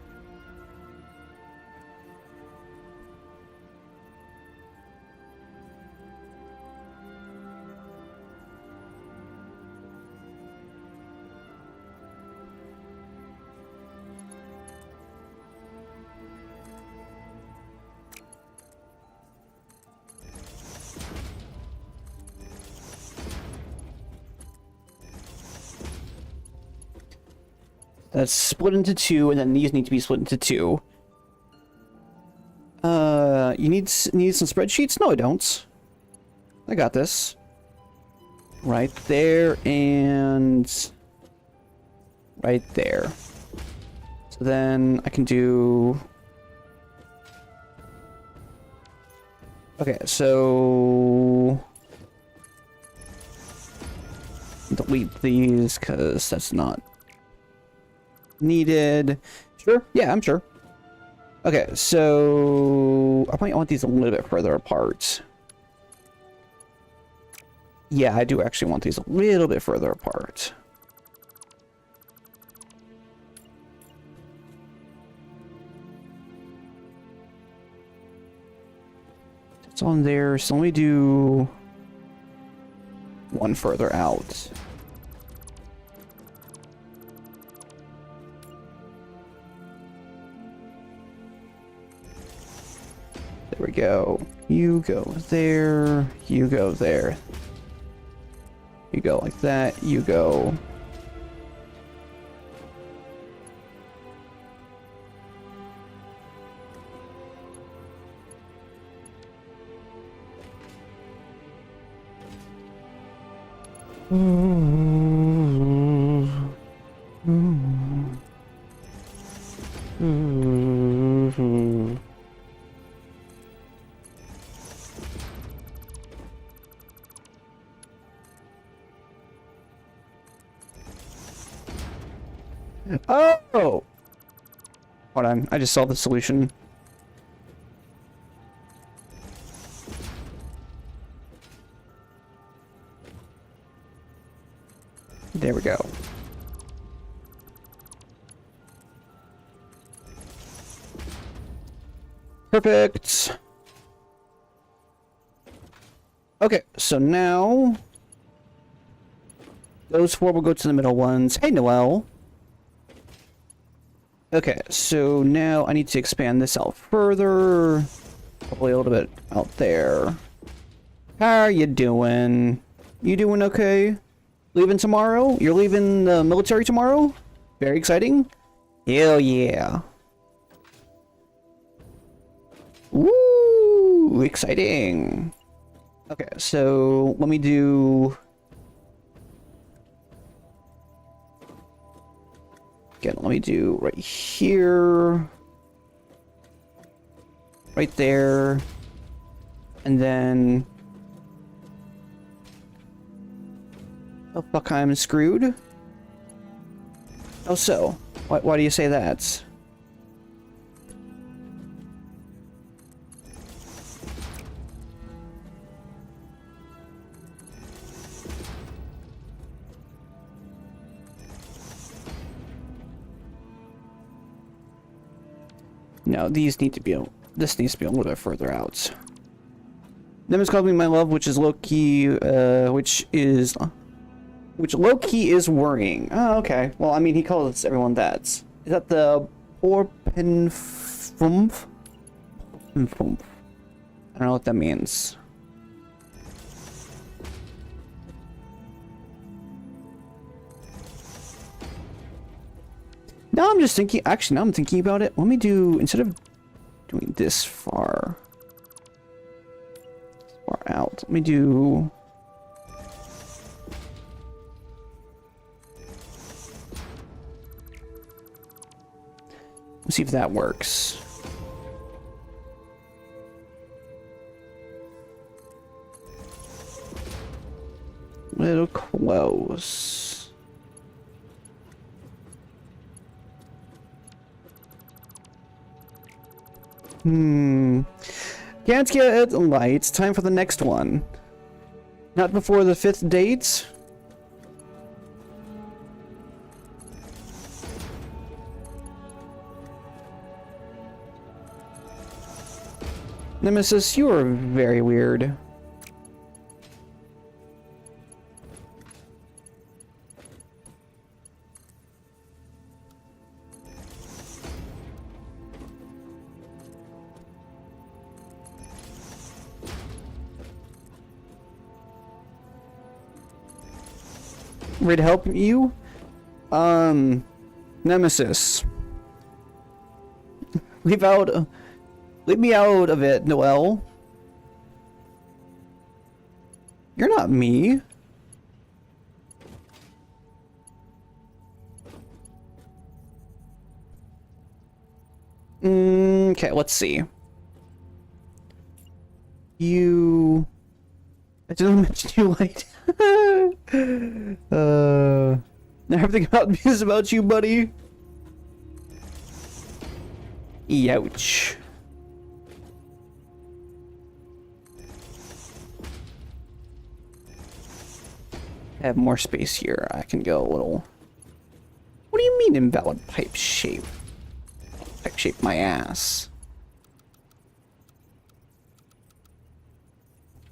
That's split into two, and then these need to be split into two. You need some spreadsheets? No, I don't. I got this. Right there and right there. So then I can do. Okay, so delete these because that's not needed. Sure. Yeah, I'm sure. Okay, so I might want these a little bit further apart. Yeah, I do actually want these a little bit further apart. It's on there, so let me do one further out. There we go. You go there. You go there. You go like that. You go. Oh! Hold on, I just saw the solution. There we go. Perfect. Okay, so now those four will go to the middle ones. Hey, Noelle. Okay, so now I need to expand this out further. Probably a little bit out there. How are you doing? You doing okay? Leaving tomorrow? You're leaving the military tomorrow? Very exciting. Hell yeah. Woo! Exciting. Okay, so let me do... Again, let me do right here. Right there. And then... Oh, fuck, I'm screwed? Oh, so? Why do you say that? No, these need to be... This needs to be a little bit further out. Nemesis called me my love, which is low-key, which low-key is worrying. Oh, okay. Well, I mean, he calls everyone that. Is that the Porpenfumf? I don't know what that means. Now I'm just thinking, actually, now I'm thinking about it. Let me do, instead of doing this far out, let me do... Let's see if that works. close. Can't get lights. Time for the next one. Not before the 5th date. Nemesis, you are very weird. Ready to help you? Nemesis. Leave me out of it, Noelle. You're not me. Okay, let's see. I didn't mention you light. Everything about me is about you, buddy. Ouch. I have more space here. I can go a little... What do you mean invalid pipe shape? Pipe shape my ass.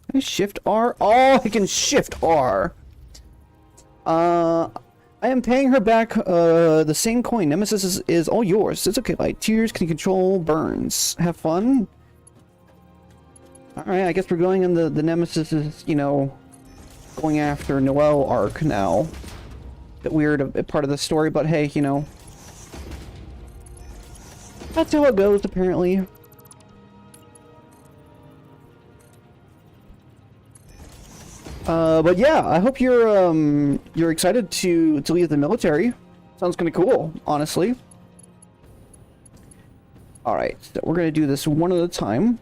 Can I shift R? Oh, I can shift R. I am paying her back the same coin. Nemesis is all yours. It's okay. Like tears can control burns. Have fun. All right, I guess we're going in the Nemesis is, you know, going after Noelle arc now. Bit weird a part of the story, but hey, you know, that's how it goes apparently. But yeah, I hope you're excited to leave the military. Sounds kind of cool, honestly. All right, so we're gonna do this one at a time.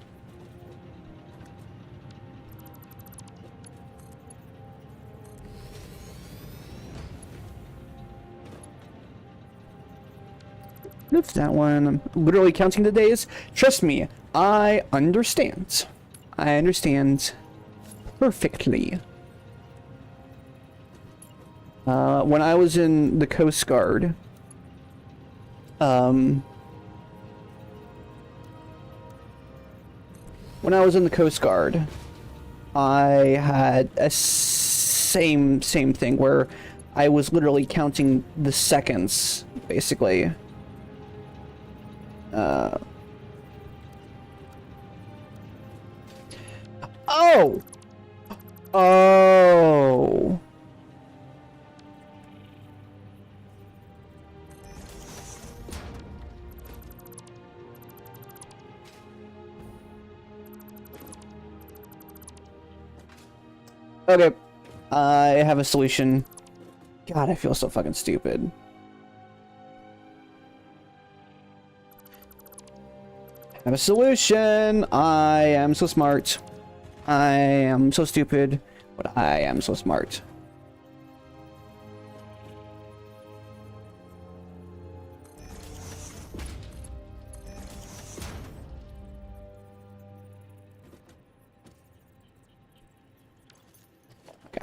Oops, that one. I'm literally counting the days. Trust me, I understand. I understand perfectly. When I was in the Coast Guard, when I was in the Coast Guard, I had a same thing where I was literally counting the seconds, basically. Oh! Oh! Okay, I have a solution. God, I feel so fucking stupid. I have a solution. I am so smart. I am so stupid, but I am so smart.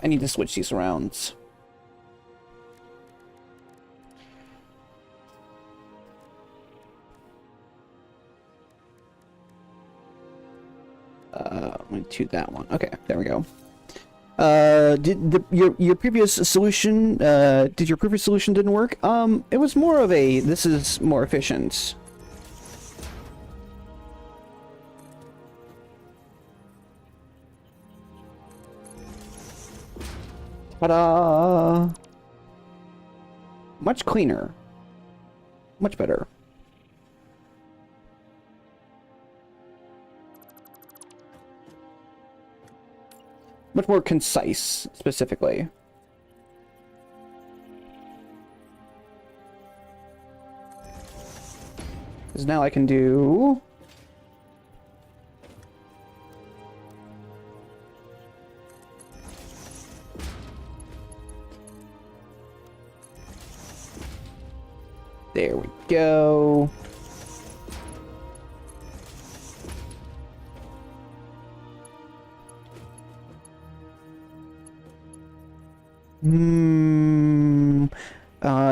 I need to switch these around. Let me do that one. Okay, there we go. Did your previous solution? Did your previous solution didn't work? It was more of a. This is more efficient. Ta-da! Much cleaner. Much better. Much more concise, specifically. Because now I can do... There we go.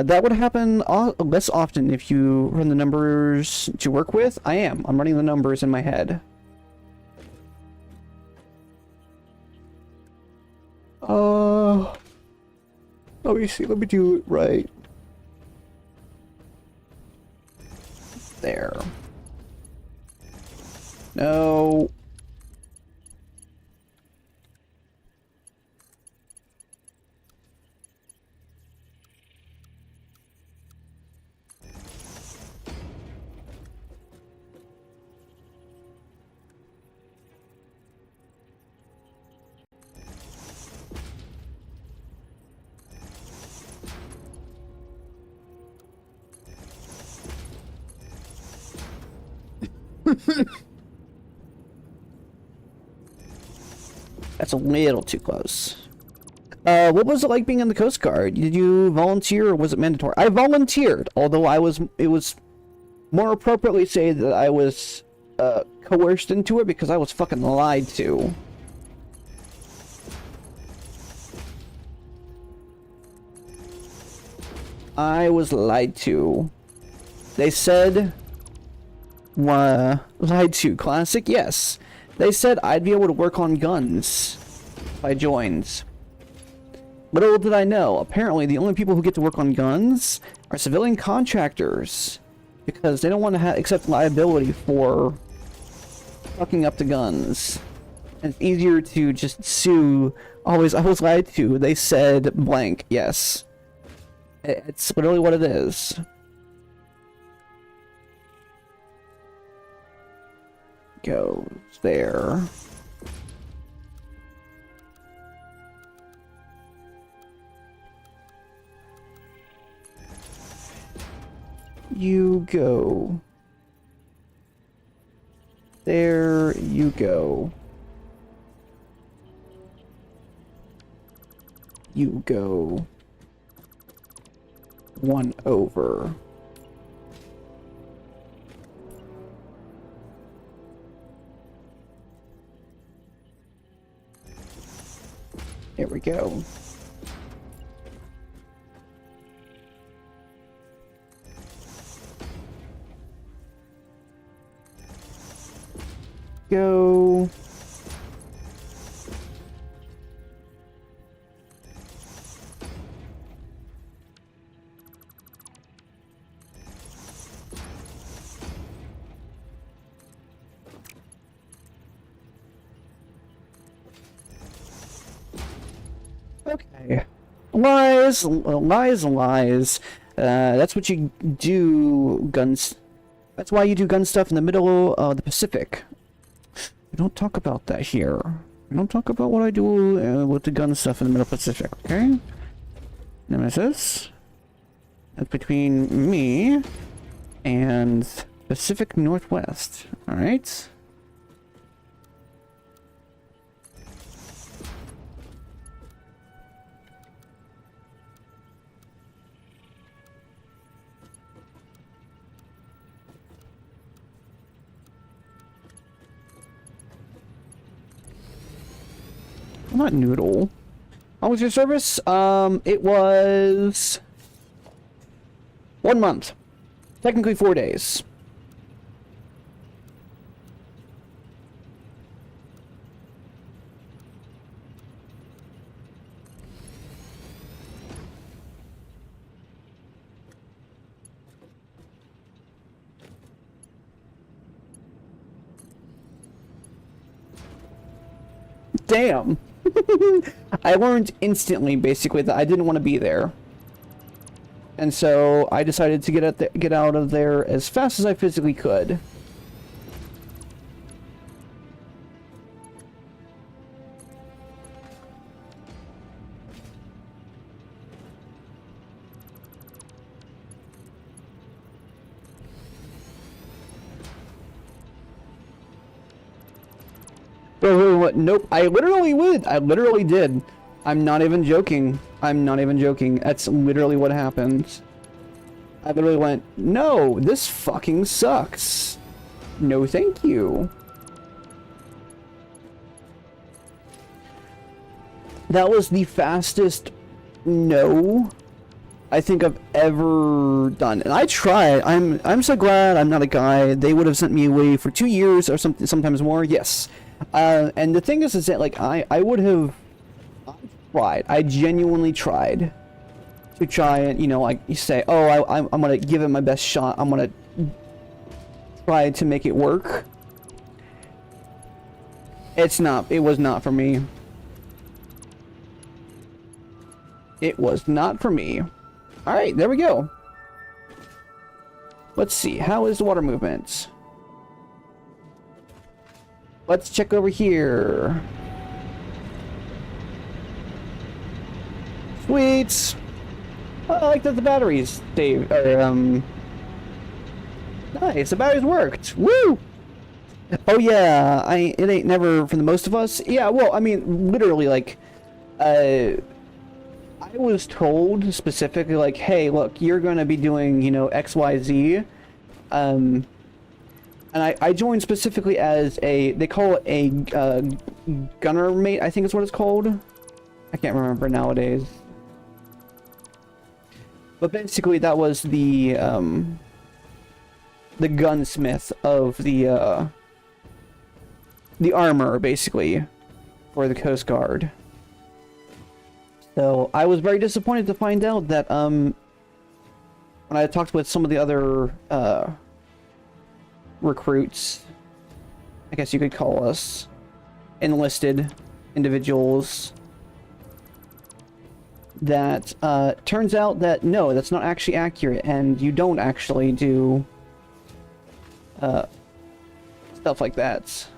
That would happen less often if you run the numbers to work with. I'm running the numbers in my head. Let me see. Let me do it right. There. No. That's a little too close. What was it like being in the Coast Guard? Did you volunteer or was it mandatory? I volunteered, although it was more appropriately say that I was coerced into it because I was fucking lied to. I was lied to. They said, lied to. Classic? Yes. They said I'd be able to work on guns if I joined. Little did I know, apparently the only people who get to work on guns are civilian contractors. Because they don't want to accept liability for fucking up the guns. And it's easier to just sue. I was lied to. They said blank. Yes. It's literally what it is. Goes there. You go. There you go. You go. One over. There we go. Go. Okay. Lies, lies, lies. That's what you do, guns. That's why you do gun stuff in the middle of the Pacific. We don't talk about that here. We don't talk about what I do with the gun stuff in the middle Pacific, okay? Nemesis. That's between me and Pacific Northwest. Alright. Not noodle. How was your service? It was 1 month. Technically 4 days. Damn. I learned instantly, basically, that I didn't want to be there. And so I decided to get out of there as fast as I physically could. Nope, I literally would. I literally did. I'm not even joking. I'm not even joking. That's literally what happened. I literally went, no, this fucking sucks. No, thank you. That was the fastest no I think I've ever done. And I tried. I'm so glad I'm not a guy. They would have sent me away for 2 years or something, sometimes more. Yes. And the thing is that like I would have tried. I genuinely tried to try and, you know, like you say, oh, I'm gonna give it my best shot. I'm gonna try to make it work. It was not for me. It was not for me. Alright, there we go. Let's see, how is the water movement? Let's check over here. Sweet! Oh, I like that the batteries saved, or, nice, the batteries worked! Woo! Oh yeah, it ain't never for the most of us. Yeah, well, I mean, literally, like, I was told specifically, like, hey, look, you're going to be doing, you know, XYZ. And I joined specifically as they call it a gunner mate, I think is what it's called. I can't remember nowadays. But basically, that was the gunsmith of the armor, basically, for the Coast Guard. So I was very disappointed to find out that when I talked with some of the other recruits, I guess you could call us enlisted individuals, that turns out that no, that's not actually accurate, and you don't actually do stuff like that. It's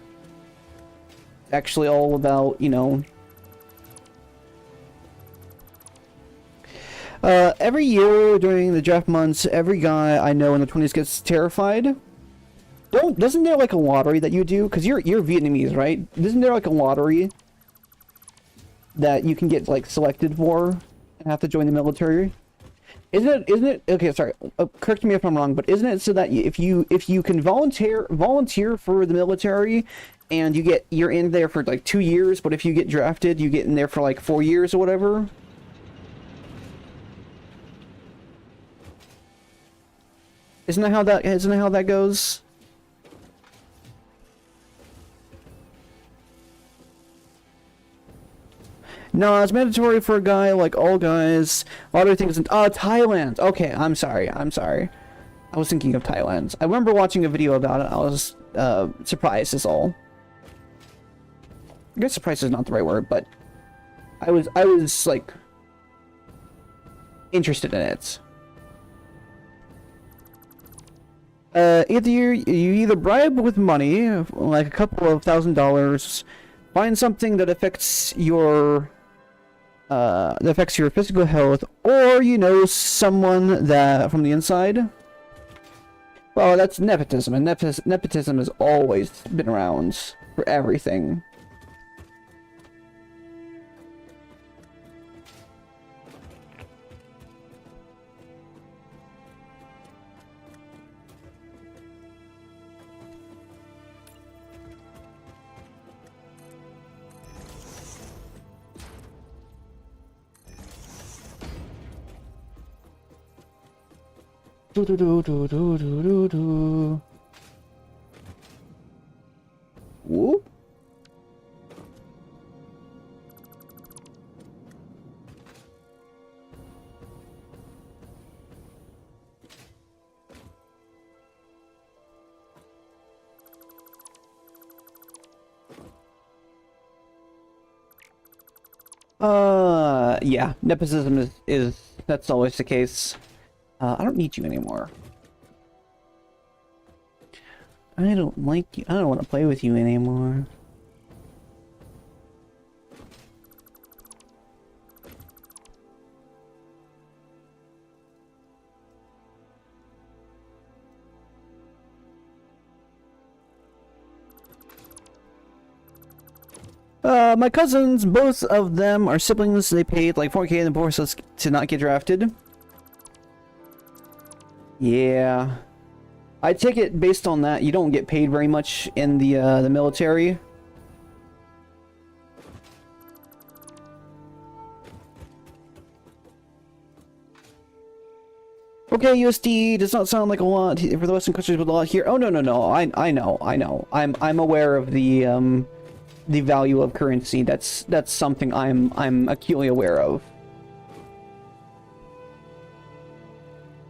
actually all about, you know, every year during the draft months, every guy I know in the 20s gets terrified. Doesn't there like a lottery that you do? Because you're Vietnamese, right? Isn't there like a lottery that you can get like selected for and have to join the military? Isn't it? Okay, sorry. Correct me if I'm wrong, but isn't it so that if you can volunteer for the military and you're in there for like 2 years, but if you get drafted, you get in there for like 4 years or whatever? Isn't that how that goes? No, it's mandatory for a guy, like all guys. A lot of things. Thailand. Okay, I'm sorry. I was thinking of Thailand. I remember watching a video about it. I was surprised is all. I guess surprised is not the right word, but I was like interested in it. You either bribe with money, like a couple of $1,000, find something that affects your physical health, or you know someone that from the inside. Well, that's nepotism, and nepotism has always been around for everything. Whoop. Yeah, nepotism is that's always the case. I don't need you anymore. I don't like you. I don't want to play with you anymore. My cousins, both of them are siblings. They paid like $4K in the process to not get drafted. Yeah. I take it based on that, you don't get paid very much in the military. Okay, USD does not sound like a lot for the Western countries, but a lot here. Oh no, no, no. I know. I'm aware of the value of currency. That's something I'm acutely aware of.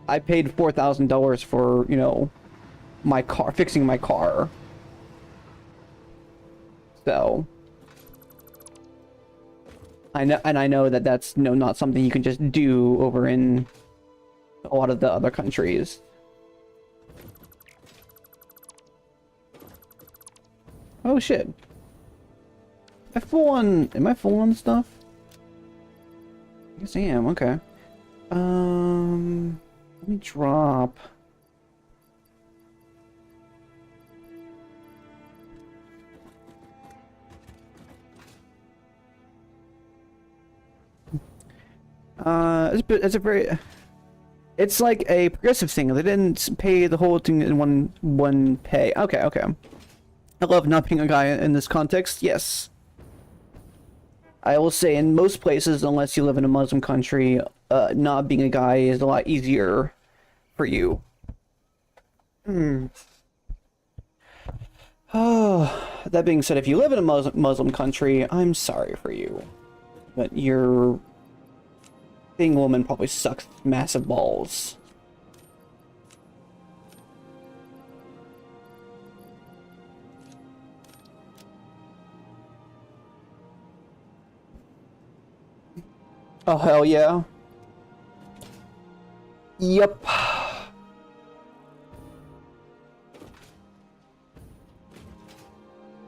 I paid $4,000 for, you know, my car, fixing my car. So I know, and I know that that's, you know, not something you can just do over in a lot of the other countries. Oh shit. Am I full on stuff? I guess I am, okay. Let me drop. It's like a progressive thing. They didn't pay the whole thing in one pay. Okay, okay. I love not being a guy in this context. Yes. I will say in most places, unless you live in a Muslim country, not being a guy is a lot easier for you. Oh, that being said, if you live in a Muslim country, I'm sorry for you. But being a woman probably sucks massive balls. Oh, hell yeah. Yep.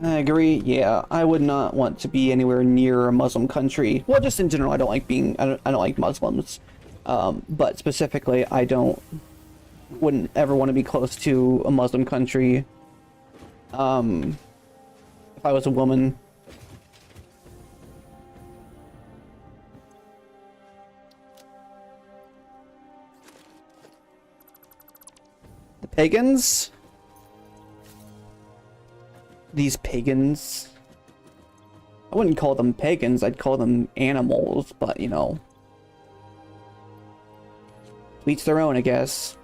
I agree. Yeah, I would not want to be anywhere near a Muslim country. Well, just in general, I don't like Muslims. But specifically, wouldn't ever want to be close to a Muslim country. If I was a woman. The pagans? These pagans. I wouldn't call them pagans, I'd call them animals, but you know. Each their own, I guess.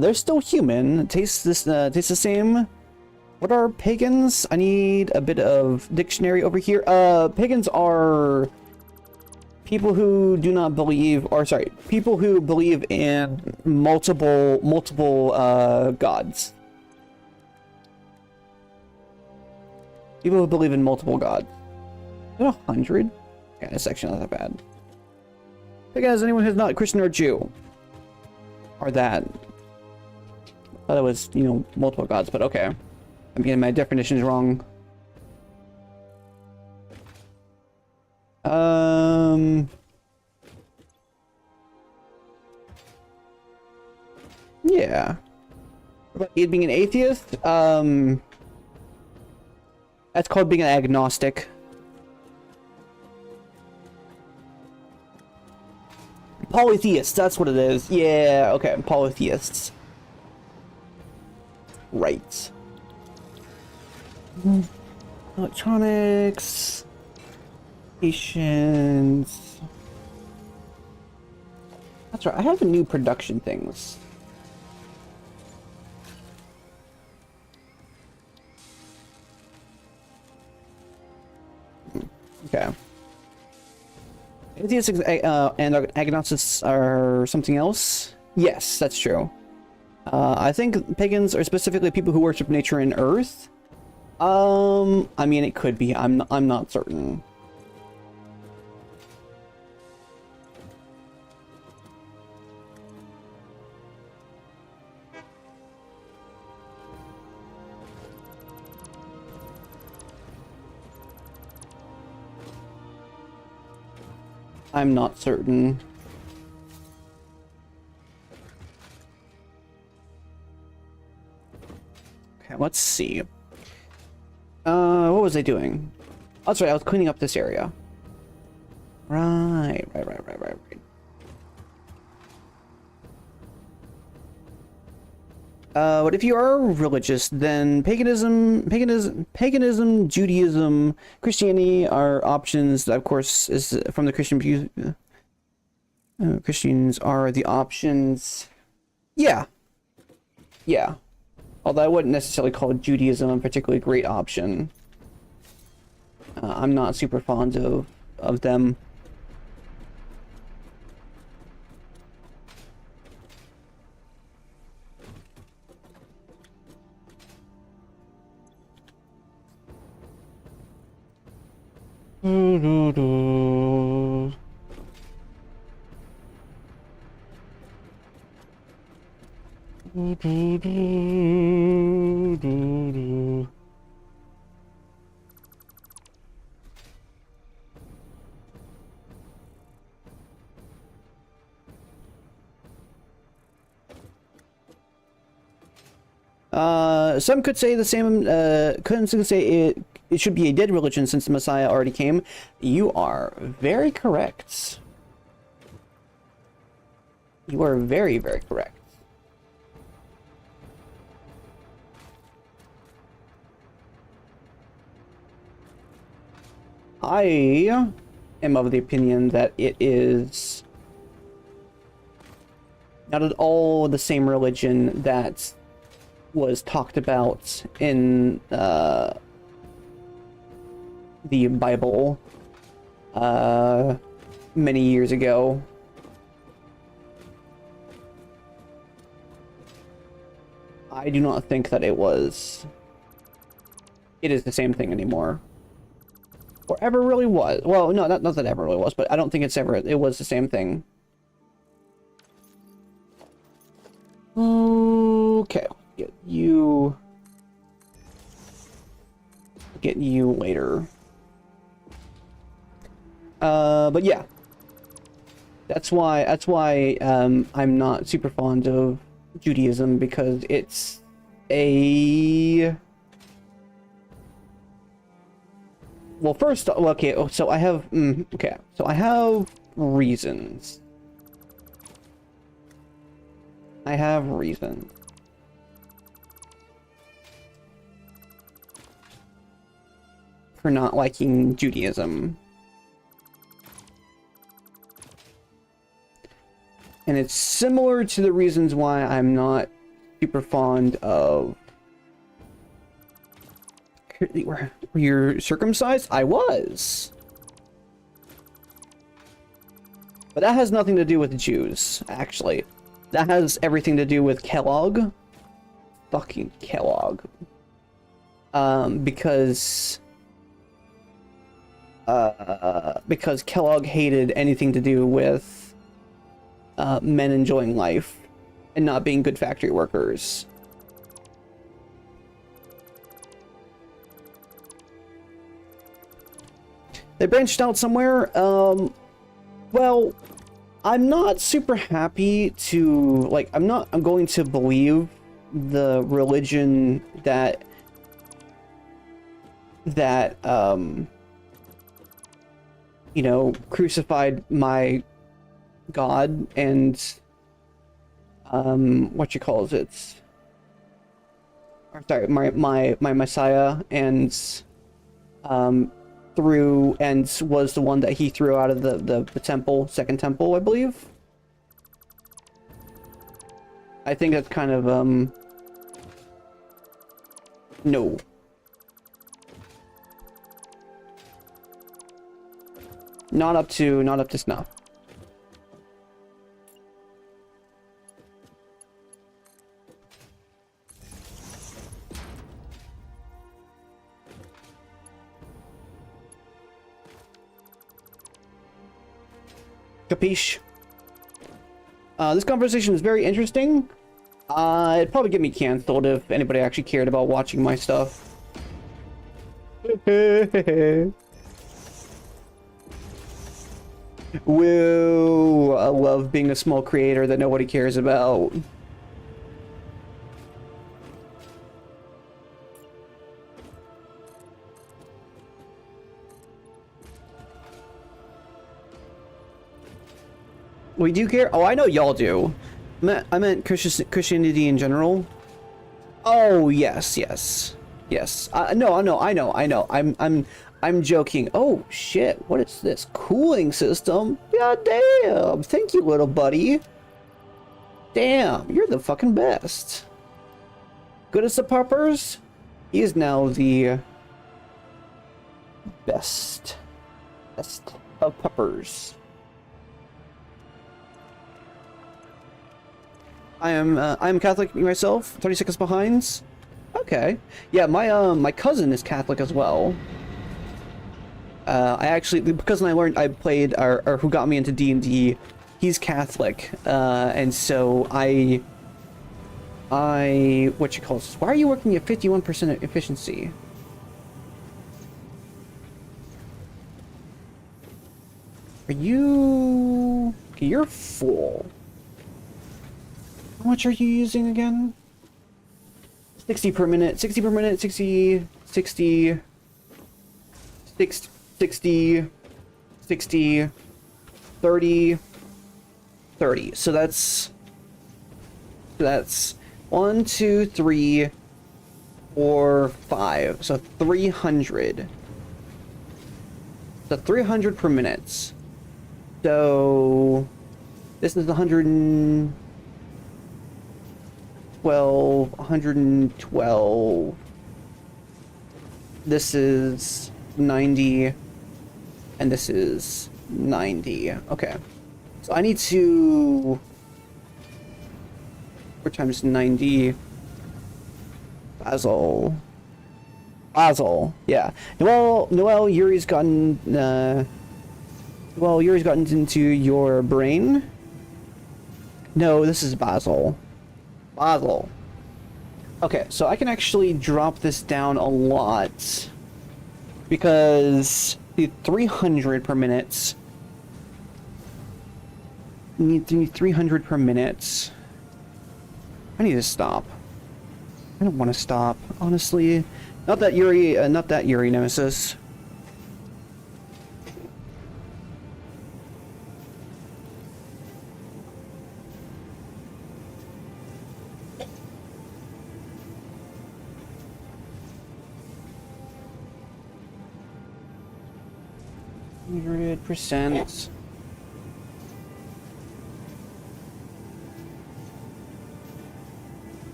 They're still human. Tastes the same. What are pagans? I need a bit of dictionary over here. Pagans are people who do not believe, or sorry, people who believe in multiple gods. People who believe in multiple gods. Is that 100? Yeah, this section not that bad. Pagan is anyone who's not Christian or Jew. Or that. I thought it was, you know, multiple gods, but okay. I'm getting my definitions wrong. Yeah. What about you being an atheist? That's called being an agnostic. Polytheists, that's what it is. Yeah, okay, polytheists. Right. Electronics. Patience. That's right, I have new production things. Okay. Atheists and agnostics are something else? Yes, that's true. I think pagans are specifically people who worship nature and earth. I mean, it could be. I'm not certain. I'm not certain. Okay, let's see. What was I doing? Oh, that's right, I was cleaning up this area. Right. But if you are religious, then paganism, Judaism, Christianity are options. Of course, is from the Christian view. Christians are the options. Yeah. Although I wouldn't necessarily call Judaism a particularly great option. I'm not super fond of them. Some could say the same, couldn't say it should be a dead religion since the Messiah already came. You are very correct. You are very, very correct. I am of the opinion that it is not at all the same religion that was talked about in the Bible many years ago. I do not think that it is the same thing anymore. Or ever really was. Well, no, not that it ever really was, but I don't think it was the same thing. Okay, get you later. But yeah. That's why I'm not super fond of Judaism, because it's a... Well, first, okay, so I have, okay, so I have reasons. For not liking Judaism. And it's similar to the reasons why I'm not super fond of... Were you circumcised? I was. But that has nothing to do with the Jews, actually. That has everything to do with Kellogg. Fucking Kellogg. Because Kellogg hated anything to do with men enjoying life and not being good factory workers. They branched out somewhere. Well, I'm not super happy to, like, I'm going to believe the religion that you know, crucified my God and what you calls it, or sorry, my Messiah, and threw and was the one that he threw out of the temple, second temple, I believe. I think that's kind of no. Not up to snuff. Capiche? This conversation is very interesting. It'd probably get me canceled if anybody actually cared about watching my stuff. Woo! I love being a small creator that nobody cares about. We do care? Oh, I know y'all do. I meant Christianity in general. Oh, yes, yes. Yes. No, I know. I'm joking. Oh, shit. What is this? Cooling system? God damn. Thank you, little buddy. Damn, you're the fucking best. Good as the puppers? He is now the best of puppers. I'm Catholic myself, 30 seconds behind. Okay. Yeah, my cousin is Catholic as well. I actually, because I played, or who got me into D&D, he's Catholic. And so what you call this? Why are you working at 51% efficiency? Are you... Okay, you're full. How much are you using again? 60 per minute, 60 per minute, 60, 60, 60, 60, 30, 30. So that's 1, 2, 3, 4, 5. So 300. So 300 per minute. So this is 112, 112. This is 90, and this is 90. Okay. So I need to... 4 times 90. Basil, yeah. Yuri's gotten into your brain. No, this is Basil. Okay, so I can actually drop this down a lot because the 300 per minute. Need 300 per minute. I need to stop. I don't want to stop, honestly. Not that Yuri Nemesis. %.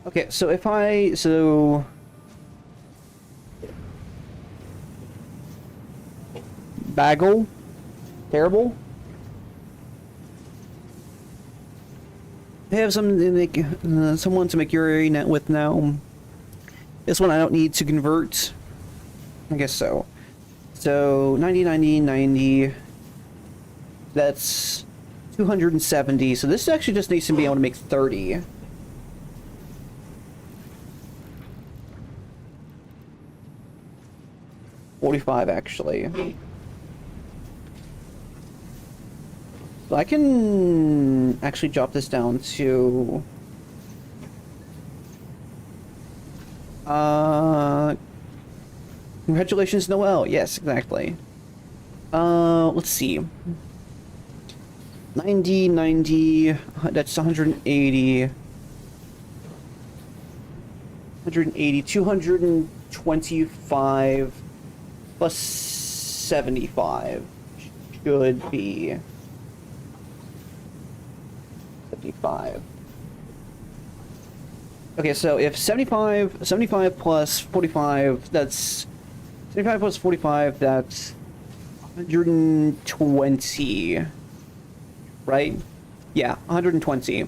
Okay, so if Bagel, terrible. I have something to make, someone to make Yuri net with now. This one I don't need to convert. I guess so. So 90, 90, 90. That's 270. So this actually just needs to be able to make 30. $45 actually. So I can actually drop this down to congratulations, Noel. Yes, exactly. Let's see. 90, 90, that's 180. 180, 225 plus 75 should be 75. Okay, so if 75 plus 45, that's 75 plus 45, that's 120, right? Yeah, 120.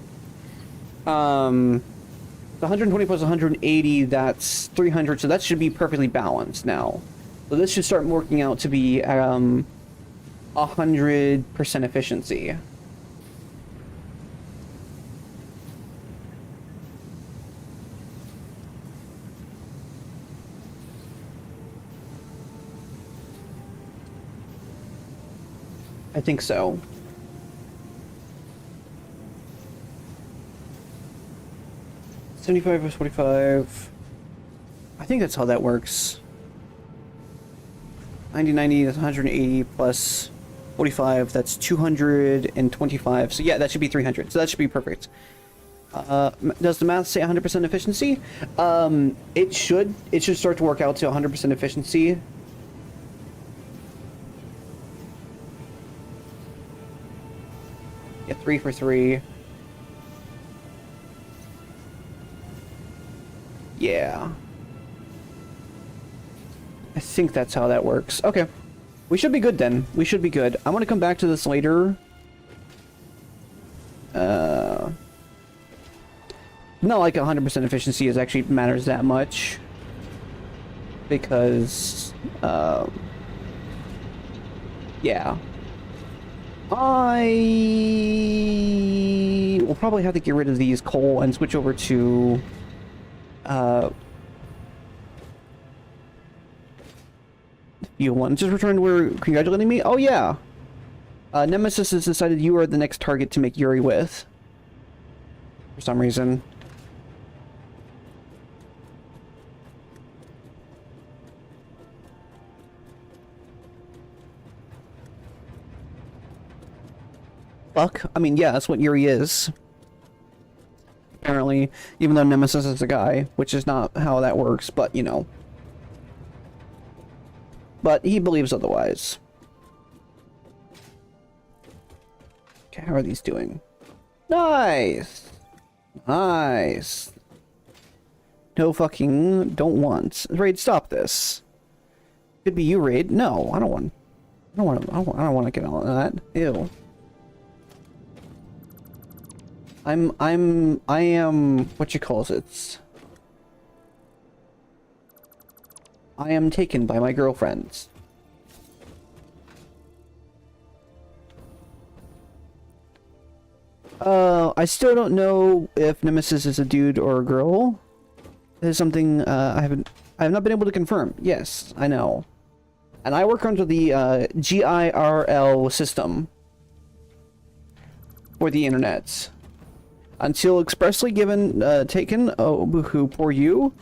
120 plus 180, that's 300, so that should be perfectly balanced now. So this should start working out to be 100% efficiency. I think so. $75 plus 45. I think that's how that works. 90, that's 180 plus 45, that's 225. So yeah, that should be 300. So that should be perfect. Does the math say 100% efficiency? It should start to work out to 100% efficiency. Yeah, 3 for 3. Yeah. I think that's how that works. Okay. We should be good then. We should be good. I'm gonna come back to this later. Not like 100% efficiency is actually matters that much. Because, yeah. I will probably have to get rid of these coal and switch over to, you want just returned were congratulating me? Oh yeah. Nemesis has decided you are the next target to make Yuri with. For some reason. Fuck. I mean, yeah, that's what Yuri is. Apparently, even though Nemesis is a guy, which is not how that works, but you know. But he believes otherwise. Okay, how are these doing? Nice! Nice. No fucking don't want. Raid, stop this. Could be you, Raid. No, I don't want to get on that. Ew. I am what you calls it. I am taken by my girlfriends. I still don't know if Nemesis is a dude or a girl. This is something I have not been able to confirm. Yes, I know. And I work under the GIRL system for the internet. Until expressly given taken, oh boohoo, poor you.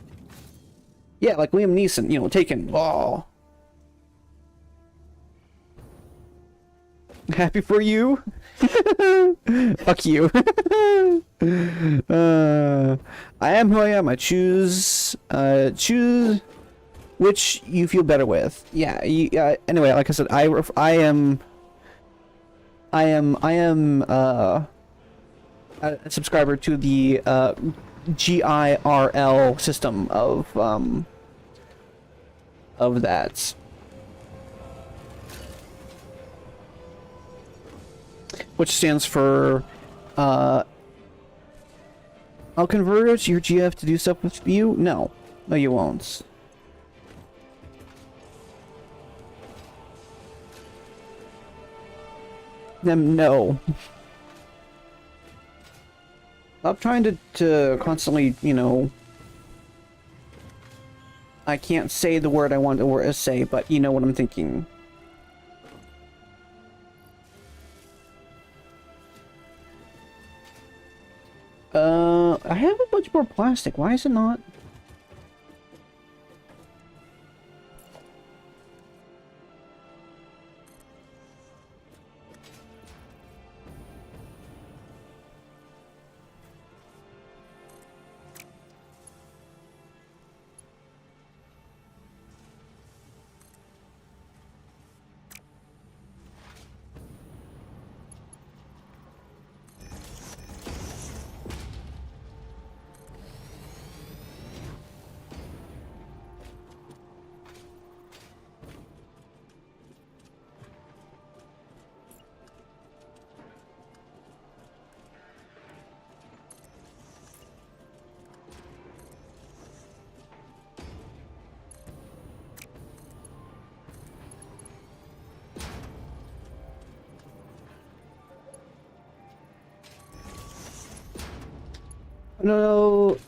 Yeah, like Liam Neeson, you know, taken. Oh. Happy for you? Fuck you. I am who I am. I choose which you feel better with. Yeah, anyway, like I said, I am a subscriber to the GIRL system of that. Which stands for I'll convert your GF to do stuff with you? No. No, you won't. Them no. Stop trying to constantly, you know... I can't say the word I want to say, but you know what I'm thinking. I have a bunch more plastic. Why is it not? No.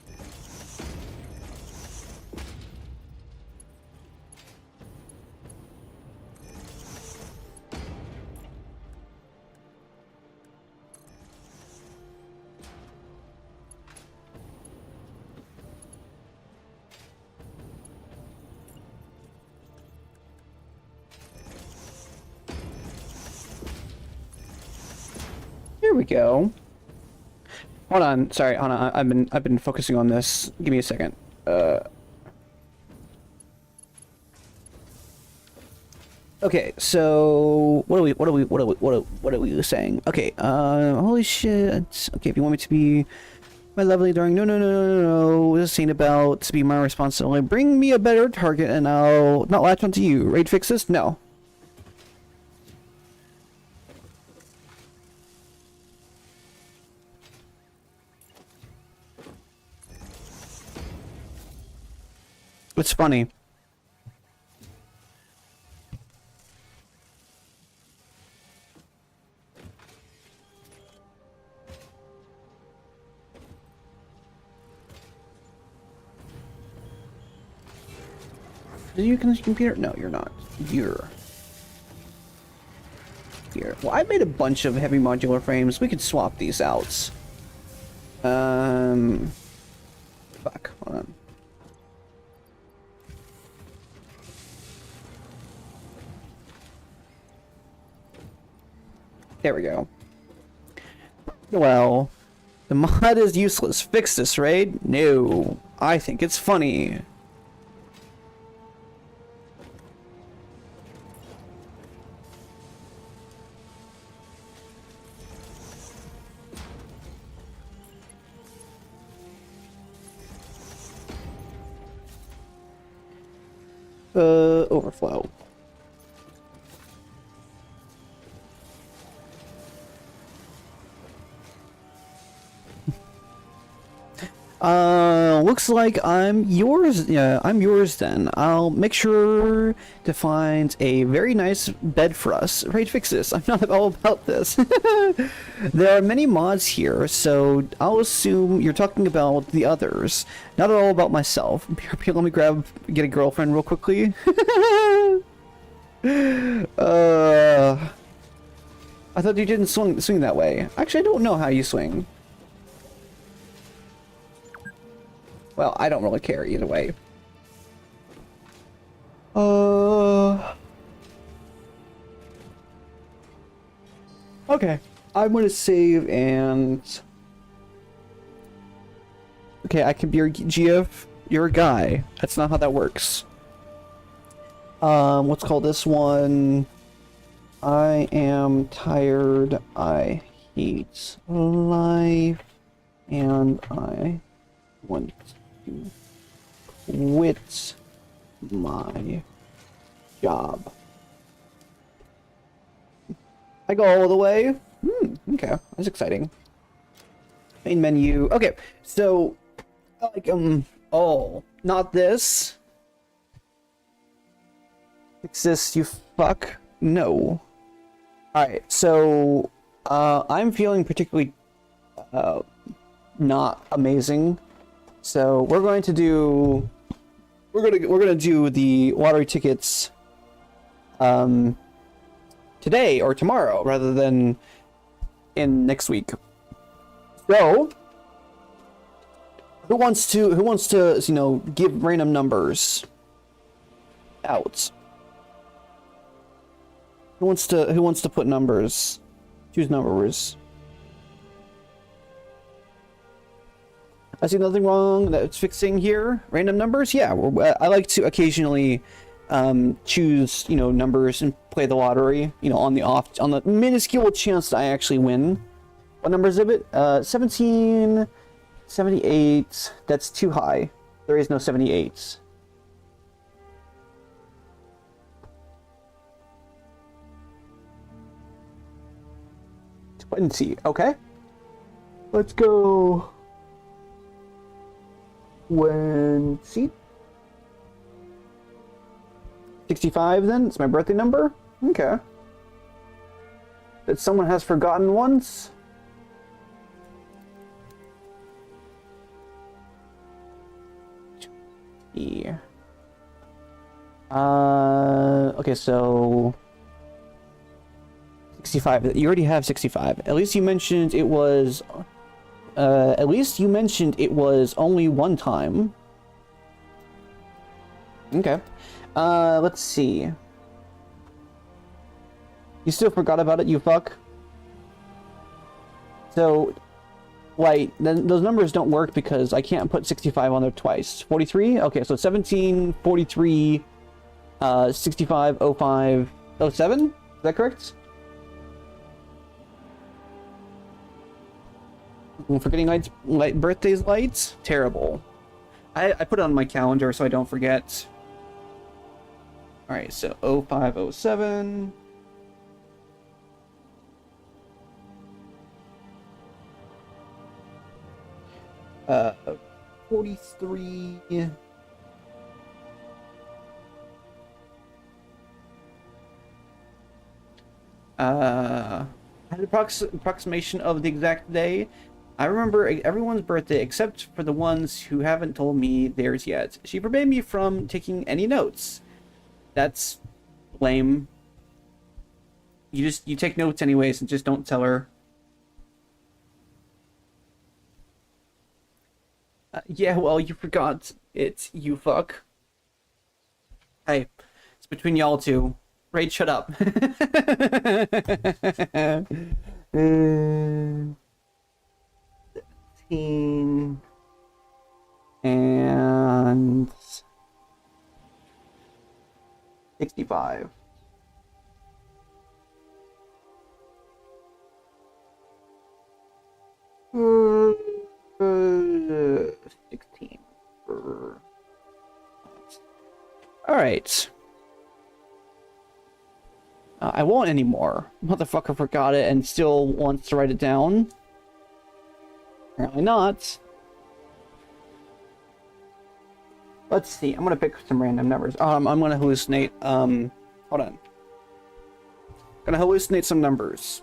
There we go. Hold on, sorry, hold on. I've been focusing on this. Give me a second. Okay, so what are we saying? Okay, holy shit. Okay, if you want me to be my lovely darling, no. This ain't about to be my responsibility. Bring me a better target and I'll not latch onto you. Raid fix this? No. It's funny. Are you connect to computer? No, you're not. You're here. Well, I made a bunch of heavy modular frames. We could swap these out. Fuck. Hold on. There we go. Well, the mod is useless. Fix this, raid? No. I think it's funny. Overflow. Looks like I'm yours. Yeah, I'm yours then. I'll make sure to find a very nice bed for us. Raid fix this. I'm not all about this. There are many mods here, so I'll assume you're talking about the others. Not at all about myself. Let me get a girlfriend real quickly. I thought you didn't swing that way. Actually, I don't know how you swing. Well, I don't really care either way. Okay. I'm gonna save and... Okay, I can be your GF. You're a guy. That's not how that works. Let's call this one... I am tired. I hate life. And I want to quit my job. I go all the way. Okay, that's exciting. Main menu. Okay, so like oh, not this. Fix this, you fuck. No. All right, so I'm feeling particularly not amazing. So we're going to do the lottery tickets today or tomorrow rather than in next week. So who wants to you know, give random numbers out? Who wants to put numbers? Choose numbers. I see nothing wrong that's fixing here. Random numbers? Yeah, I like to occasionally choose, you know, numbers and play the lottery, you know, on the minuscule chance that I actually win. What number is it? 17, 78. That's too high. There is no 78s. Okay. Let's go 20. 65 then? It's my birthday number? Okay. That someone has forgotten once? Yeah. Okay, so 65. You already have 65. At least you mentioned it was only one time. Okay. Let's see. You still forgot about it, you fuck? So, like, then those numbers don't work because I can't put 65 on there twice. 43? Okay, so 17, 43, 65, 05, 07? Is that correct? I'm forgetting birthdays lights? Terrible. I put it on my calendar so I don't forget. Alright, so 05, 07. 43. Had an approximation of the exact day. I remember everyone's birthday except for the ones who haven't told me theirs yet. She forbade me from taking any notes. That's lame. You take notes anyways and just don't tell her. Yeah, well, you forgot it, you fuck. Hey, it's between y'all two. Raid, shut up. 17 and 65. Uh, 16. All right. I won't anymore. Motherfucker forgot it and still wants to write it down. Apparently not. Let's see. I'm gonna pick some random numbers. I'm gonna hallucinate. Hold on. Gonna hallucinate some numbers.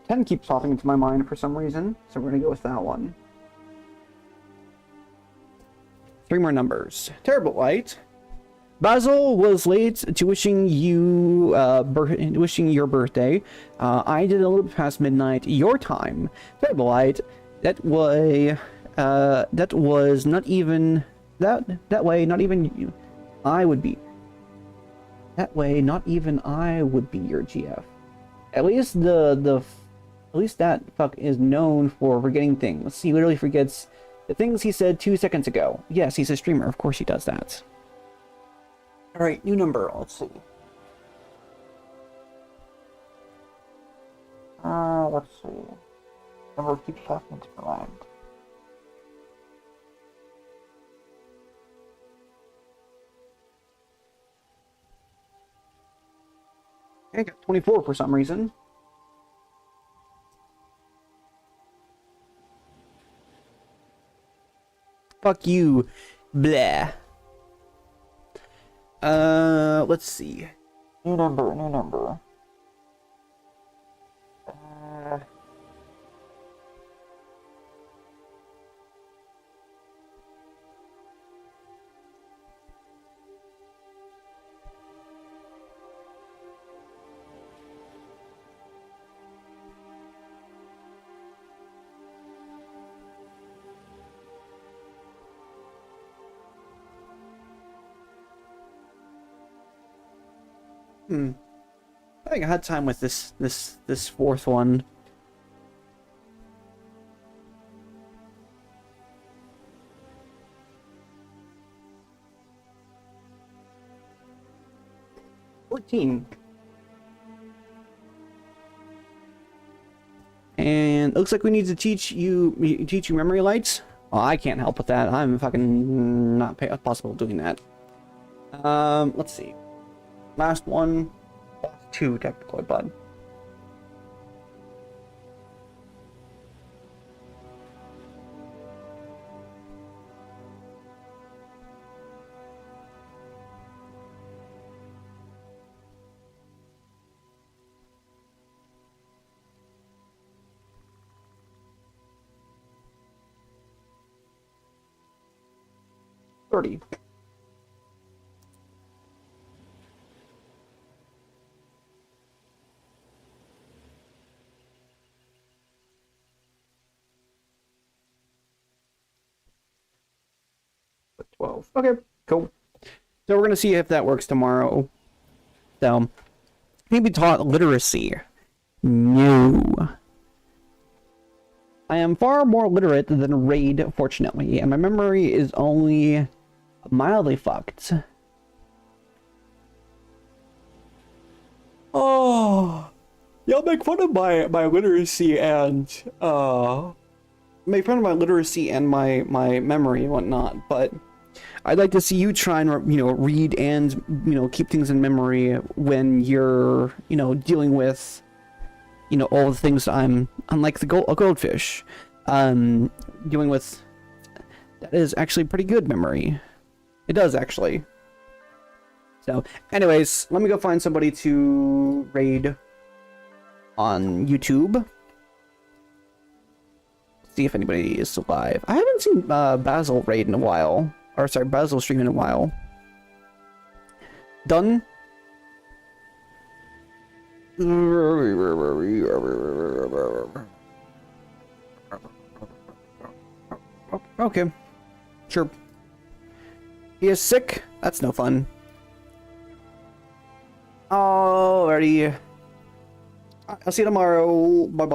Ten keeps popping into my mind for some reason, so we're gonna go with that one. 3 more numbers. Terrible light. Basil was late to wishing you wishing your birthday. I did a little bit past midnight your time. Terrible light. That way not even that way not even I would be. That way not even I would be your GF. At least at least that fuck is known for forgetting things. He literally forgets the things he said 2 seconds ago. Yes, he's a streamer. Of course he does that. Alright, new number. Let's see. Let's see. Number keeps popping into my mind. I got 24 for some reason. Fuck you. Blah. Let's see. New number, new number. I think I had time with this fourth one. And it looks like we need to teach you memory lights. Well, I can't help with that. I'm fucking not possible doing that. Let's see. Last one. Last 2 technically, bud. $30. 12. Okay, cool. So we're gonna see if that works tomorrow. So, maybe taught literacy. No. I am far more literate than Raid, fortunately, and my memory is only mildly fucked. Oh, y'all make fun of my literacy and make fun of my literacy and my memory and whatnot, but I'd like to see you try and, you know, read and, you know, keep things in memory when you're, you know, dealing with, you know, all the things I'm unlike a goldfish, dealing with. That is actually pretty good memory. It does actually. So, anyways, let me go find somebody to raid on YouTube. See if anybody is alive. I haven't seen Basil raid in a while. Or sorry, Basil stream in a while. Done. Okay. Sure. He is sick? That's no fun. Alrighty. I'll see you tomorrow. Bye-bye.